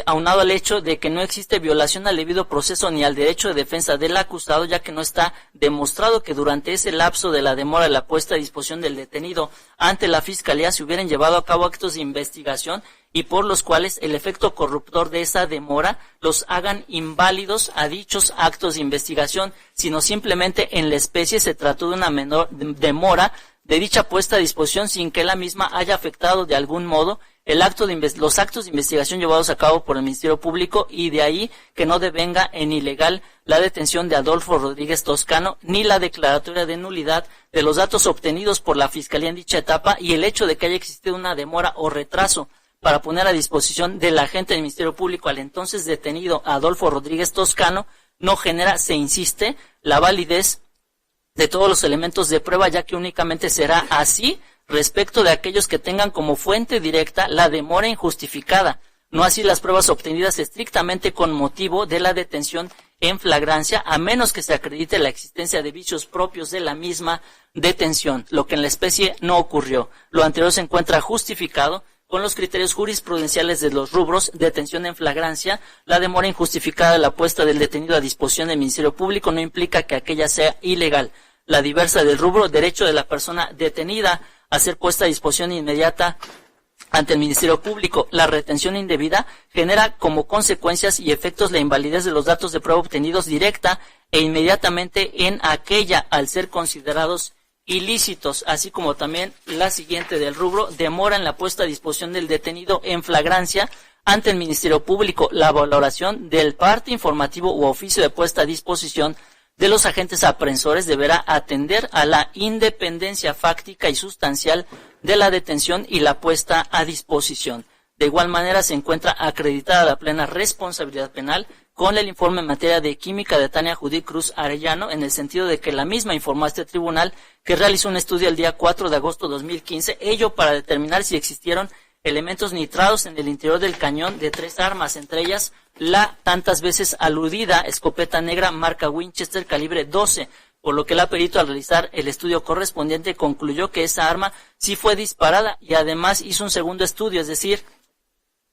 Aunado al hecho de que no existe violación al debido proceso ni al derecho de defensa del acusado, ya que no está demostrado que durante ese lapso de la demora de la puesta a disposición del detenido ante la Fiscalía se hubieran llevado a cabo actos de investigación y por los cuales el efecto corruptor de esa demora los hagan inválidos a dichos actos de investigación, sino simplemente en la especie se trató de una menor demora de dicha puesta a disposición sin que la misma haya afectado de algún modo los actos de investigación llevados a cabo por el Ministerio Público, y de ahí que no devenga en ilegal la detención de Adolfo Rodríguez Toscano ni la declaratoria de nulidad de los datos obtenidos por la Fiscalía en dicha etapa, y el hecho de que haya existido una demora o retraso para poner a disposición del agente del Ministerio Público al entonces detenido Adolfo Rodríguez Toscano no genera, se insiste, la validez de todos los elementos de prueba, ya que únicamente será así respecto de aquellos que tengan como fuente directa la demora injustificada, no así las pruebas obtenidas estrictamente con motivo de la detención en flagrancia, a menos que se acredite la existencia de vicios propios de la misma detención, lo que en la especie no ocurrió. Lo anterior se encuentra justificado con los criterios jurisprudenciales de los rubros: detención en flagrancia. La demora injustificada de la puesta del detenido a disposición del Ministerio Público no implica que aquella sea ilegal. La diversa del rubro: derecho de la persona detenida a ser puesta a disposición inmediata ante el Ministerio Público. La retención indebida genera como consecuencias y efectos la invalidez de los datos de prueba obtenidos directa e inmediatamente en aquella, al ser considerados ilícitos, así como también la siguiente del rubro: demora en la puesta a disposición del detenido en flagrancia ante el Ministerio Público. La valoración del parte informativo u oficio de puesta a disposición de los agentes aprensores deberá atender a la independencia fáctica y sustancial de la detención y la puesta a disposición. De igual manera se encuentra acreditada la plena responsabilidad penal con el informe en materia de química de Tania Judith Cruz Arellano, en el sentido de que la misma informó a este tribunal que realizó un estudio el día 4 de agosto de 2015, ello para determinar si existieron elementos nitrados en el interior del cañón de 3 armas, entre ellas la tantas veces aludida escopeta negra marca Winchester calibre 12, por lo que el perito, al realizar el estudio correspondiente, concluyó que esa arma sí fue disparada, y además hizo un segundo estudio, es decir,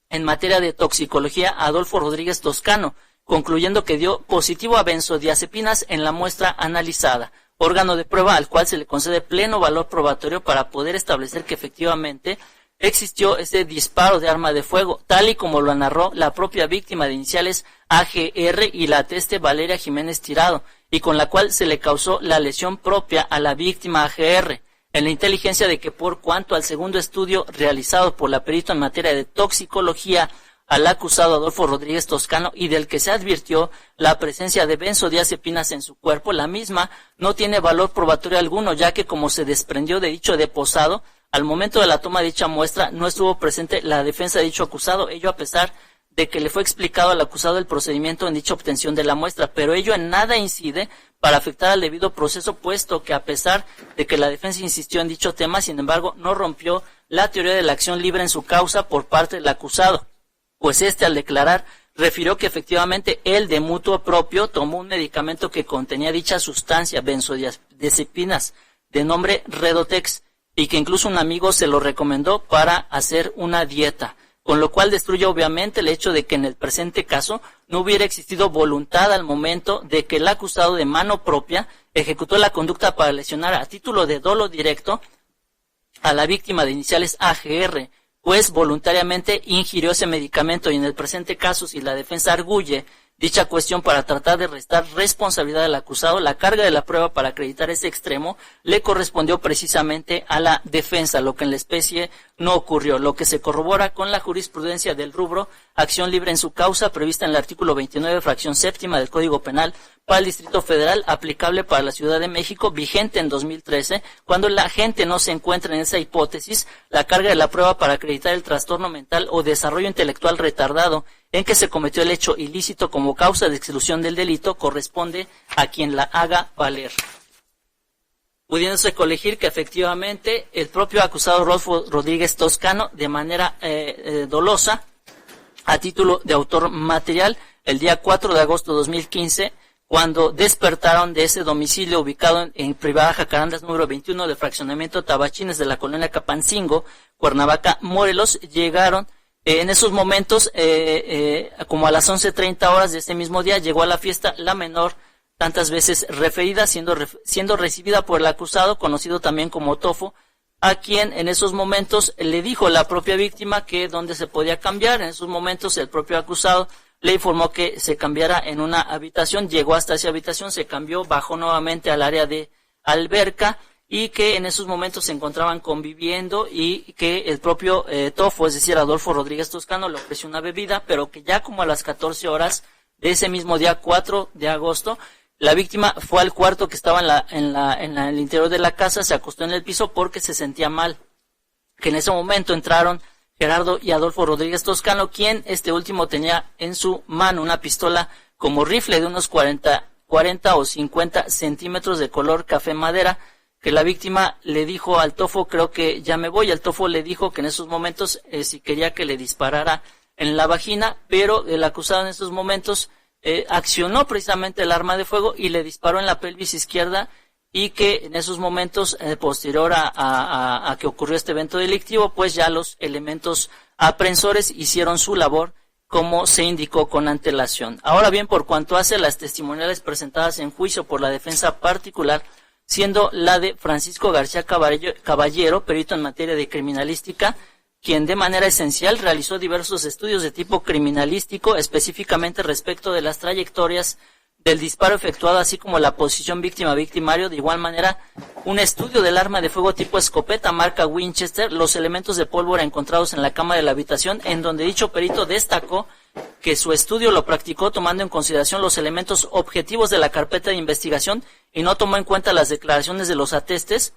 en materia de toxicología, a Adolfo Rodríguez Toscano, concluyendo que dio positivo a benzodiazepinas en la muestra analizada, órgano de prueba al cual se le concede pleno valor probatorio para poder establecer que efectivamente existió ese disparo de arma de fuego, tal y como lo narró la propia víctima de iniciales AGR y la ateste Valeria Jiménez Tirado, y con la cual se le causó la lesión propia a la víctima AGR, en la inteligencia de que por cuanto al segundo estudio realizado por la perito en materia de toxicología al acusado Adolfo Rodríguez Toscano, y del que se advirtió la presencia de benzodiazepinas en su cuerpo, la misma no tiene valor probatorio alguno, ya que como se desprendió de dicho deposado, al momento de la toma de dicha muestra no estuvo presente la defensa de dicho acusado, ello a pesar de que le fue explicado al acusado el procedimiento en dicha obtención de la muestra, pero ello en nada incide para afectar al debido proceso, puesto que a pesar de que la defensa insistió en dicho tema, sin embargo, no rompió la teoría de la acción libre en su causa por parte del acusado, pues al declarar refirió que efectivamente él de mutuo propio tomó un medicamento que contenía dicha sustancia, benzodiazepinas, de nombre Redotex, y que incluso un amigo se lo recomendó para hacer una dieta, con lo cual destruye obviamente el hecho de que en el presente caso no hubiera existido voluntad al momento de que el acusado de mano propia ejecutó la conducta para lesionar a título de dolo directo a la víctima de iniciales AGR, pues voluntariamente ingirió ese medicamento, y en el presente caso, si la defensa arguye dicha cuestión para tratar de restar responsabilidad al acusado, la carga de la prueba para acreditar ese extremo le correspondió precisamente a la defensa, lo que en la especie no ocurrió, lo que se corrobora con la jurisprudencia del rubro acción libre en su causa prevista en el artículo 29, fracción séptima del Código Penal para el Distrito Federal, aplicable para la Ciudad de México, vigente en 2013, cuando la gente no se encuentra en esa hipótesis, la carga de la prueba para acreditar el trastorno mental o desarrollo intelectual retardado en que se cometió el hecho ilícito como causa de exclusión del delito corresponde a quien la haga valer. Pudiéndose colegir que efectivamente el propio acusado Rodolfo Rodríguez Toscano, de manera dolosa, a título de autor material, el día 4 de agosto de 2015, cuando despertaron de ese domicilio ubicado en Privada Jacarandas número 21 del fraccionamiento Tabachines de la colonia Capancingo, Cuernavaca, Morelos, llegaron en esos momentos, como a las 11:30 horas de ese mismo día, llegó a la fiesta la menor tantas veces referida, siendo recibida por el acusado, conocido también como Tofo, a quien en esos momentos le dijo la propia víctima que dónde se podía cambiar. En esos momentos el propio acusado le informó que se cambiara en una habitación, llegó hasta esa habitación, se cambió, bajó nuevamente al área de alberca y que en esos momentos se encontraban conviviendo y que el propio Tofo, es decir, Adolfo Rodríguez Toscano, le ofreció una bebida, pero que ya como a las 14 horas de ese mismo día 4 de agosto, la víctima fue al cuarto que estaba en el interior de la casa, se acostó en el piso porque se sentía mal, que en ese momento entraron Gerardo y Adolfo Rodríguez Toscano, quien este último tenía en su mano una pistola como rifle de unos 40 o 50 centímetros de color café madera, que la víctima le dijo al Tofo, creo que ya me voy. El Tofo le dijo que en esos momentos si quería que le disparara en la vagina, pero el acusado en esos momentos accionó precisamente el arma de fuego y le disparó en la pelvis izquierda, y que en esos momentos, posterior a que ocurrió este evento delictivo, pues ya los elementos aprensores hicieron su labor como se indicó con antelación. Ahora bien, por cuanto hace las testimoniales presentadas en juicio por la defensa particular, siendo la de Francisco García Caballero, perito en materia de criminalística, quien de manera esencial realizó diversos estudios de tipo criminalístico, específicamente respecto de las trayectorias del disparo efectuado, así como la posición víctima-victimario. De igual manera, un estudio del arma de fuego tipo escopeta marca Winchester, los elementos de pólvora encontrados en la cama de la habitación, en donde dicho perito destacó que su estudio lo practicó tomando en consideración los elementos objetivos de la carpeta de investigación y no tomó en cuenta las declaraciones de los atestes,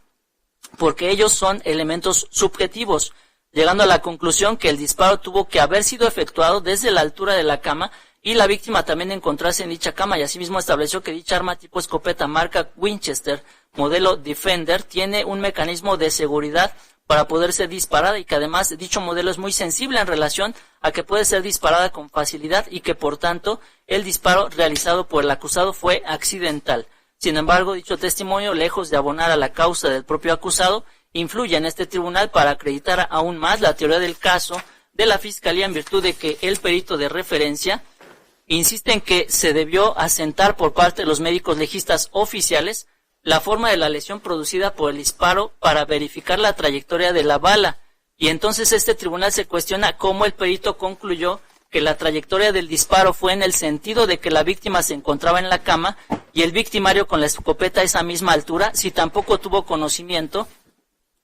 porque ellos son elementos subjetivos, llegando a la conclusión que el disparo tuvo que haber sido efectuado desde la altura de la cama y la víctima también encontrarse en dicha cama, y asimismo estableció que dicha arma tipo escopeta marca Winchester, modelo Defender, tiene un mecanismo de seguridad para poder ser disparada y que además dicho modelo es muy sensible en relación a que puede ser disparada con facilidad y que por tanto el disparo realizado por el acusado fue accidental. Sin embargo, dicho testimonio, lejos de abonar a la causa del propio acusado, influye en este tribunal para acreditar aún más la teoría del caso de la Fiscalía, en virtud de que el perito de referencia insiste en que se debió asentar por parte de los médicos legistas oficiales la forma de la lesión producida por el disparo para verificar la trayectoria de la bala. Y entonces este tribunal se cuestiona cómo el perito concluyó que la trayectoria del disparo fue en el sentido de que la víctima se encontraba en la cama y el victimario con la escopeta a esa misma altura, si tampoco tuvo conocimiento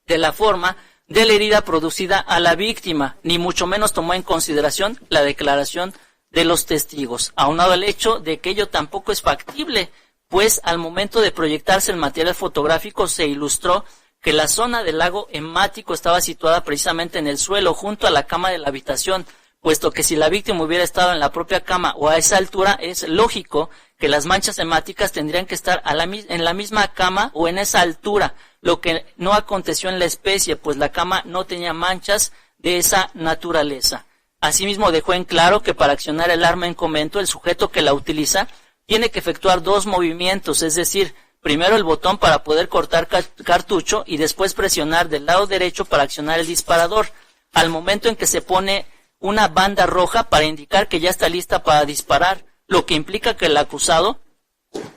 de la forma de la herida producida a la víctima, ni mucho menos tomó en consideración la declaración de los testigos, aunado al hecho de que ello tampoco es factible, pues al momento de proyectarse el material fotográfico se ilustró que la zona del lago hemático estaba situada precisamente en el suelo junto a la cama de la habitación, puesto que si la víctima hubiera estado en la propia cama o a esa altura, es lógico que las manchas hemáticas tendrían que estar en la misma cama o en esa altura, lo que no aconteció en la especie, pues la cama no tenía manchas de esa naturaleza. Asimismo, dejó en claro que para accionar el arma en comento, el sujeto que la utiliza tiene que efectuar dos movimientos, es decir, primero el botón para poder cortar cartucho y después presionar del lado derecho para accionar el disparador, al momento en que se pone una banda roja para indicar que ya está lista para disparar, lo que implica que el acusado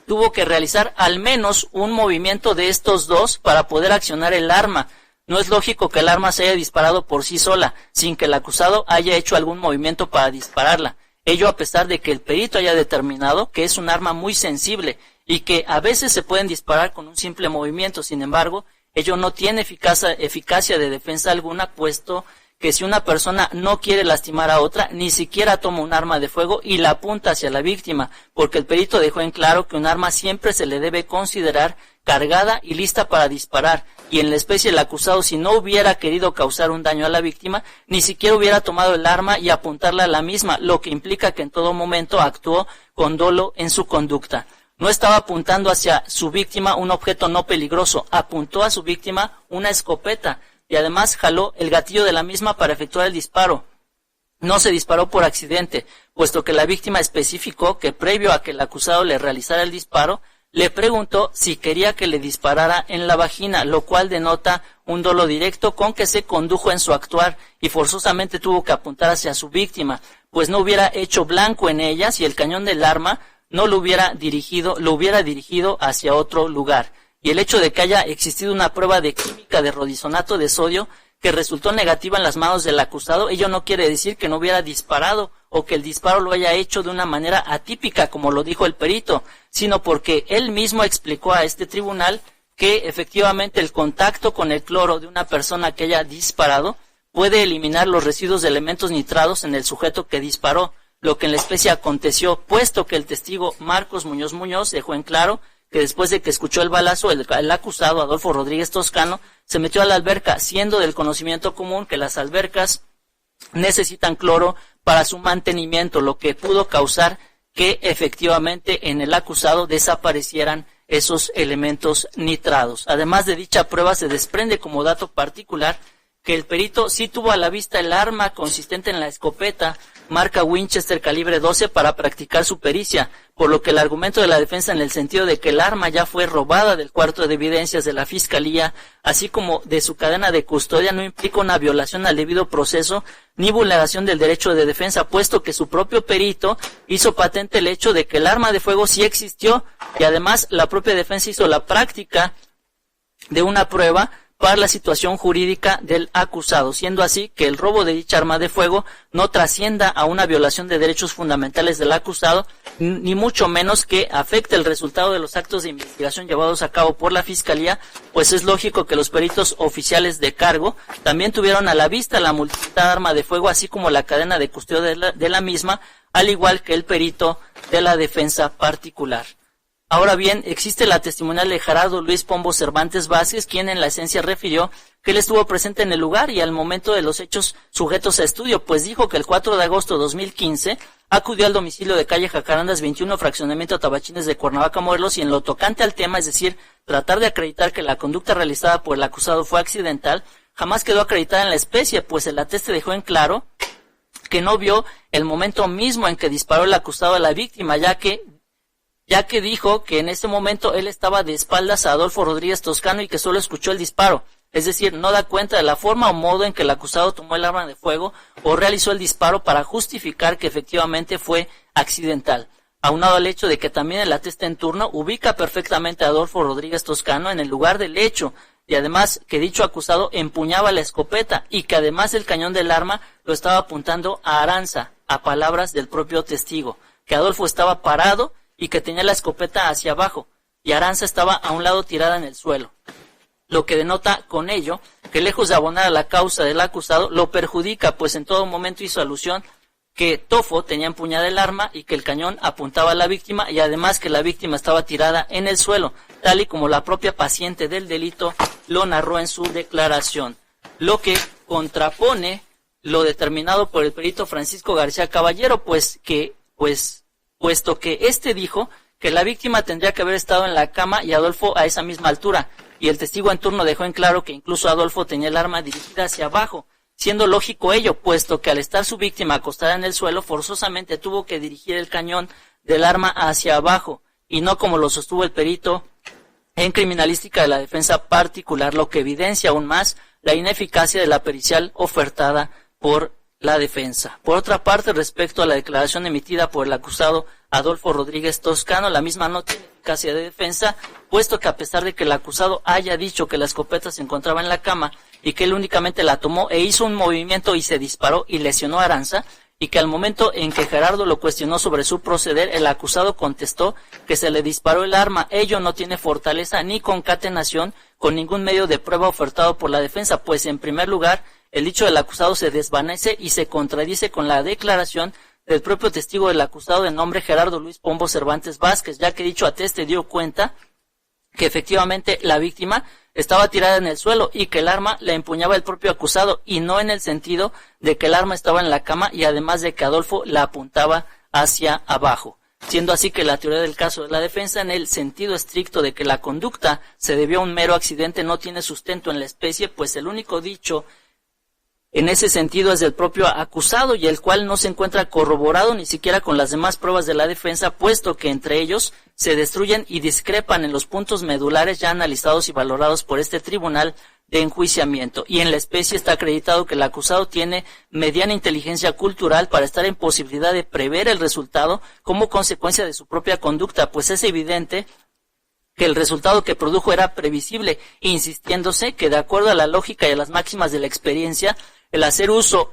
tuvo que realizar al menos un movimiento de estos dos para poder accionar el arma. No es lógico que el arma se haya disparado por sí sola, sin que el acusado haya hecho algún movimiento para dispararla. Ello a pesar de que el perito haya determinado que es un arma muy sensible y que a veces se pueden disparar con un simple movimiento. Sin embargo, ello no tiene eficacia de defensa alguna, puesto que si una persona no quiere lastimar a otra, ni siquiera toma un arma de fuego y la apunta hacia la víctima, porque el perito dejó en claro que un arma siempre se le debe considerar cargada y lista para disparar, y en la especie del acusado, si no hubiera querido causar un daño a la víctima, ni siquiera hubiera tomado el arma y apuntarla a la misma, lo que implica que en todo momento actuó con dolo en su conducta. No estaba apuntando hacia su víctima un objeto no peligroso, apuntó a su víctima una escopeta, y además jaló el gatillo de la misma para efectuar el disparo. No se disparó por accidente, puesto que la víctima especificó que previo a que el acusado le realizara el disparo, le preguntó si quería que le disparara en la vagina, lo cual denota un dolo directo con que se condujo en su actuar y forzosamente tuvo que apuntar hacia su víctima, pues no hubiera hecho blanco en ella si el cañón del arma no lo hubiera dirigido hacia otro lugar. Y el hecho de que haya existido una prueba de química de rodisonato de sodio que resultó negativa en las manos del acusado, ello no quiere decir que no hubiera disparado o que el disparo lo haya hecho de una manera atípica, como lo dijo el perito, sino porque él mismo explicó a este tribunal que efectivamente el contacto con el cloro de una persona que haya disparado puede eliminar los residuos de elementos nitrados en el sujeto que disparó, lo que en la especie aconteció, puesto que el testigo Marcos Muñoz dejó en claro que después de que escuchó el balazo, el acusado, Adolfo Rodríguez Toscano, se metió a la alberca, siendo del conocimiento común que las albercas necesitan cloro para su mantenimiento, lo que pudo causar que efectivamente en el acusado desaparecieran esos elementos nitrados. Además de dicha prueba, se desprende como dato particular que el perito sí tuvo a la vista el arma consistente en la escopeta marca Winchester calibre 12 para practicar su pericia, por lo que el argumento de la defensa en el sentido de que el arma ya fue robada del cuarto de evidencias de la Fiscalía, así como de su cadena de custodia, no implica una violación al debido proceso ni vulneración del derecho de defensa, puesto que su propio perito hizo patente el hecho de que el arma de fuego sí existió y además la propia defensa hizo la práctica de una prueba para la situación jurídica del acusado, siendo así que el robo de dicha arma de fuego no trascienda a una violación de derechos fundamentales del acusado, ni mucho menos que afecte el resultado de los actos de investigación llevados a cabo por la Fiscalía, pues es lógico que los peritos oficiales de cargo también tuvieron a la vista la multiplicidad arma de fuego, así como la cadena de custodia de la misma, al igual que el perito de la defensa particular. Ahora bien, existe la testimonial de Gerardo Luis Pombo Cervantes Vázquez, quien en la esencia refirió que él estuvo presente en el lugar y al momento de los hechos sujetos a estudio, pues dijo que el 4 de agosto de 2015 acudió al domicilio de calle Jacarandas 21, fraccionamiento Tabachines de Cuernavaca, Morelos, y en lo tocante al tema, es decir, tratar de acreditar que la conducta realizada por el acusado fue accidental, jamás quedó acreditada en la especie, pues el ateste dejó en claro que no vio el momento mismo en que disparó el acusado a la víctima, ya que dijo que en ese momento él estaba de espaldas a Adolfo Rodríguez Toscano y que solo escuchó el disparo, es decir, no da cuenta de la forma o modo en que el acusado tomó el arma de fuego o realizó el disparo para justificar que efectivamente fue accidental. Aunado al hecho de que también el ateste en turno ubica perfectamente a Adolfo Rodríguez Toscano en el lugar del hecho, y además que dicho acusado empuñaba la escopeta y que además el cañón del arma lo estaba apuntando a Aranza, a palabras del propio testigo, que Adolfo estaba parado y que tenía la escopeta hacia abajo, y Aranza estaba a un lado tirada en el suelo, lo que denota con ello que lejos de abonar a la causa del acusado, lo perjudica, pues en todo momento hizo alusión que Tofo tenía empuñada el arma y que el cañón apuntaba a la víctima, y además que la víctima estaba tirada en el suelo, tal y como la propia paciente del delito lo narró en su declaración, lo que contrapone lo determinado por el perito Francisco García Caballero, puesto que éste dijo que la víctima tendría que haber estado en la cama y Adolfo a esa misma altura, y el testigo en turno dejó en claro que incluso Adolfo tenía el arma dirigida hacia abajo, siendo lógico ello, puesto que al estar su víctima acostada en el suelo, forzosamente tuvo que dirigir el cañón del arma hacia abajo, y no como lo sostuvo el perito en criminalística de la defensa particular, lo que evidencia aún más la ineficacia de la pericial ofertada por la defensa. Por otra parte, respecto a la declaración emitida por el acusado Adolfo Rodríguez Toscano, la misma no tiene eficacia de defensa, puesto que a pesar de que el acusado haya dicho que la escopeta se encontraba en la cama y que él únicamente la tomó e hizo un movimiento y se disparó y lesionó a Aranza, y que al momento en que Gerardo lo cuestionó sobre su proceder, el acusado contestó que se le disparó el arma. Ello no tiene fortaleza ni concatenación con ningún medio de prueba ofertado por la defensa, pues en primer lugar, el dicho del acusado se desvanece y se contradice con la declaración del propio testigo del acusado de nombre Gerardo Luis Pombo Cervantes Vázquez, ya que dicho ateste dio cuenta que efectivamente la víctima estaba tirada en el suelo y que el arma la empuñaba el propio acusado y no en el sentido de que el arma estaba en la cama y además de que Adolfo la apuntaba hacia abajo. Siendo así que la teoría del caso de la defensa en el sentido estricto de que la conducta se debió a un mero accidente no tiene sustento en la especie, pues el único dicho en ese sentido es del propio acusado y el cual no se encuentra corroborado ni siquiera con las demás pruebas de la defensa, puesto que entre ellos se destruyen y discrepan en los puntos medulares ya analizados y valorados por este tribunal de enjuiciamiento. Y en la especie está acreditado que el acusado tiene mediana inteligencia cultural para estar en posibilidad de prever el resultado como consecuencia de su propia conducta, pues es evidente que el resultado que produjo era previsible, insistiéndose que de acuerdo a la lógica y a las máximas de la experiencia, el hacer uso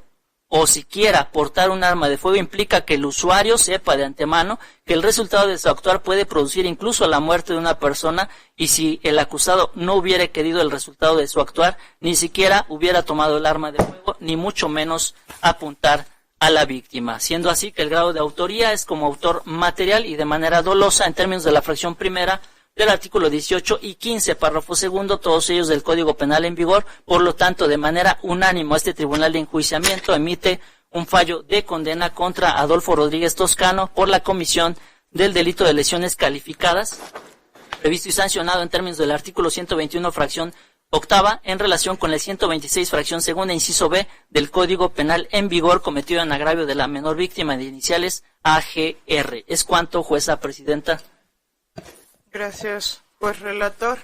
o siquiera portar un arma de fuego implica que el usuario sepa de antemano que el resultado de su actuar puede producir incluso la muerte de una persona, y si el acusado no hubiera querido el resultado de su actuar, ni siquiera hubiera tomado el arma de fuego, ni mucho menos apuntar a la víctima, siendo así que el grado de autoría es como autor material y de manera dolosa en términos de la fracción primera del artículo 18 y 15, párrafo segundo, todos ellos del Código Penal en vigor. Por lo tanto, de manera unánime, este Tribunal de Enjuiciamiento emite un fallo de condena contra Adolfo Rodríguez Toscano por la comisión del delito de lesiones calificadas, previsto y sancionado en términos del artículo 121, fracción octava, en relación con el 126, fracción segunda, inciso B, del Código Penal en vigor, cometido en agravio de la menor víctima de iniciales AGR. Es cuanto, jueza presidenta. Gracias, juez relator.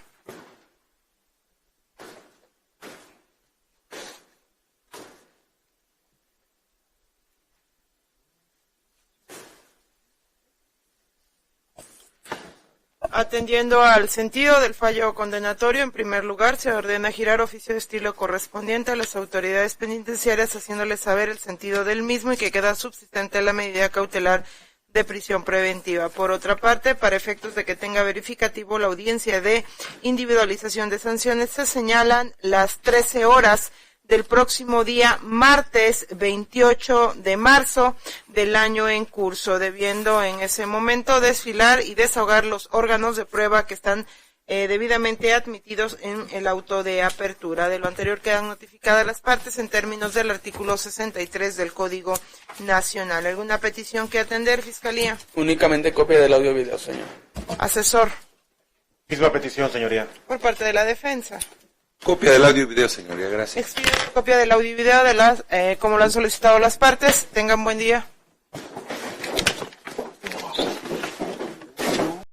Atendiendo al sentido del fallo condenatorio, en primer lugar, se ordena girar oficio de estilo correspondiente a las autoridades penitenciarias, haciéndoles saber el sentido del mismo y que queda subsistente la medida cautelar de prisión preventiva. Por otra parte, para efectos de que tenga verificativo la audiencia de individualización de sanciones, se señalan las 13 horas del próximo día martes 28 de marzo del año en curso, debiendo en ese momento desfilar y desahogar los órganos de prueba que están debidamente admitidos en el auto de apertura. De lo anterior quedan notificadas las partes en términos del artículo 63 del Código Nacional. ¿Alguna petición que atender, Fiscalía? Únicamente copia del audio video, señor. Asesor. Misma petición, señoría. Por parte de la defensa. Copia del audio y video, señoría, gracias. Expido copia del audio y video de como lo han solicitado las partes. Tengan buen día.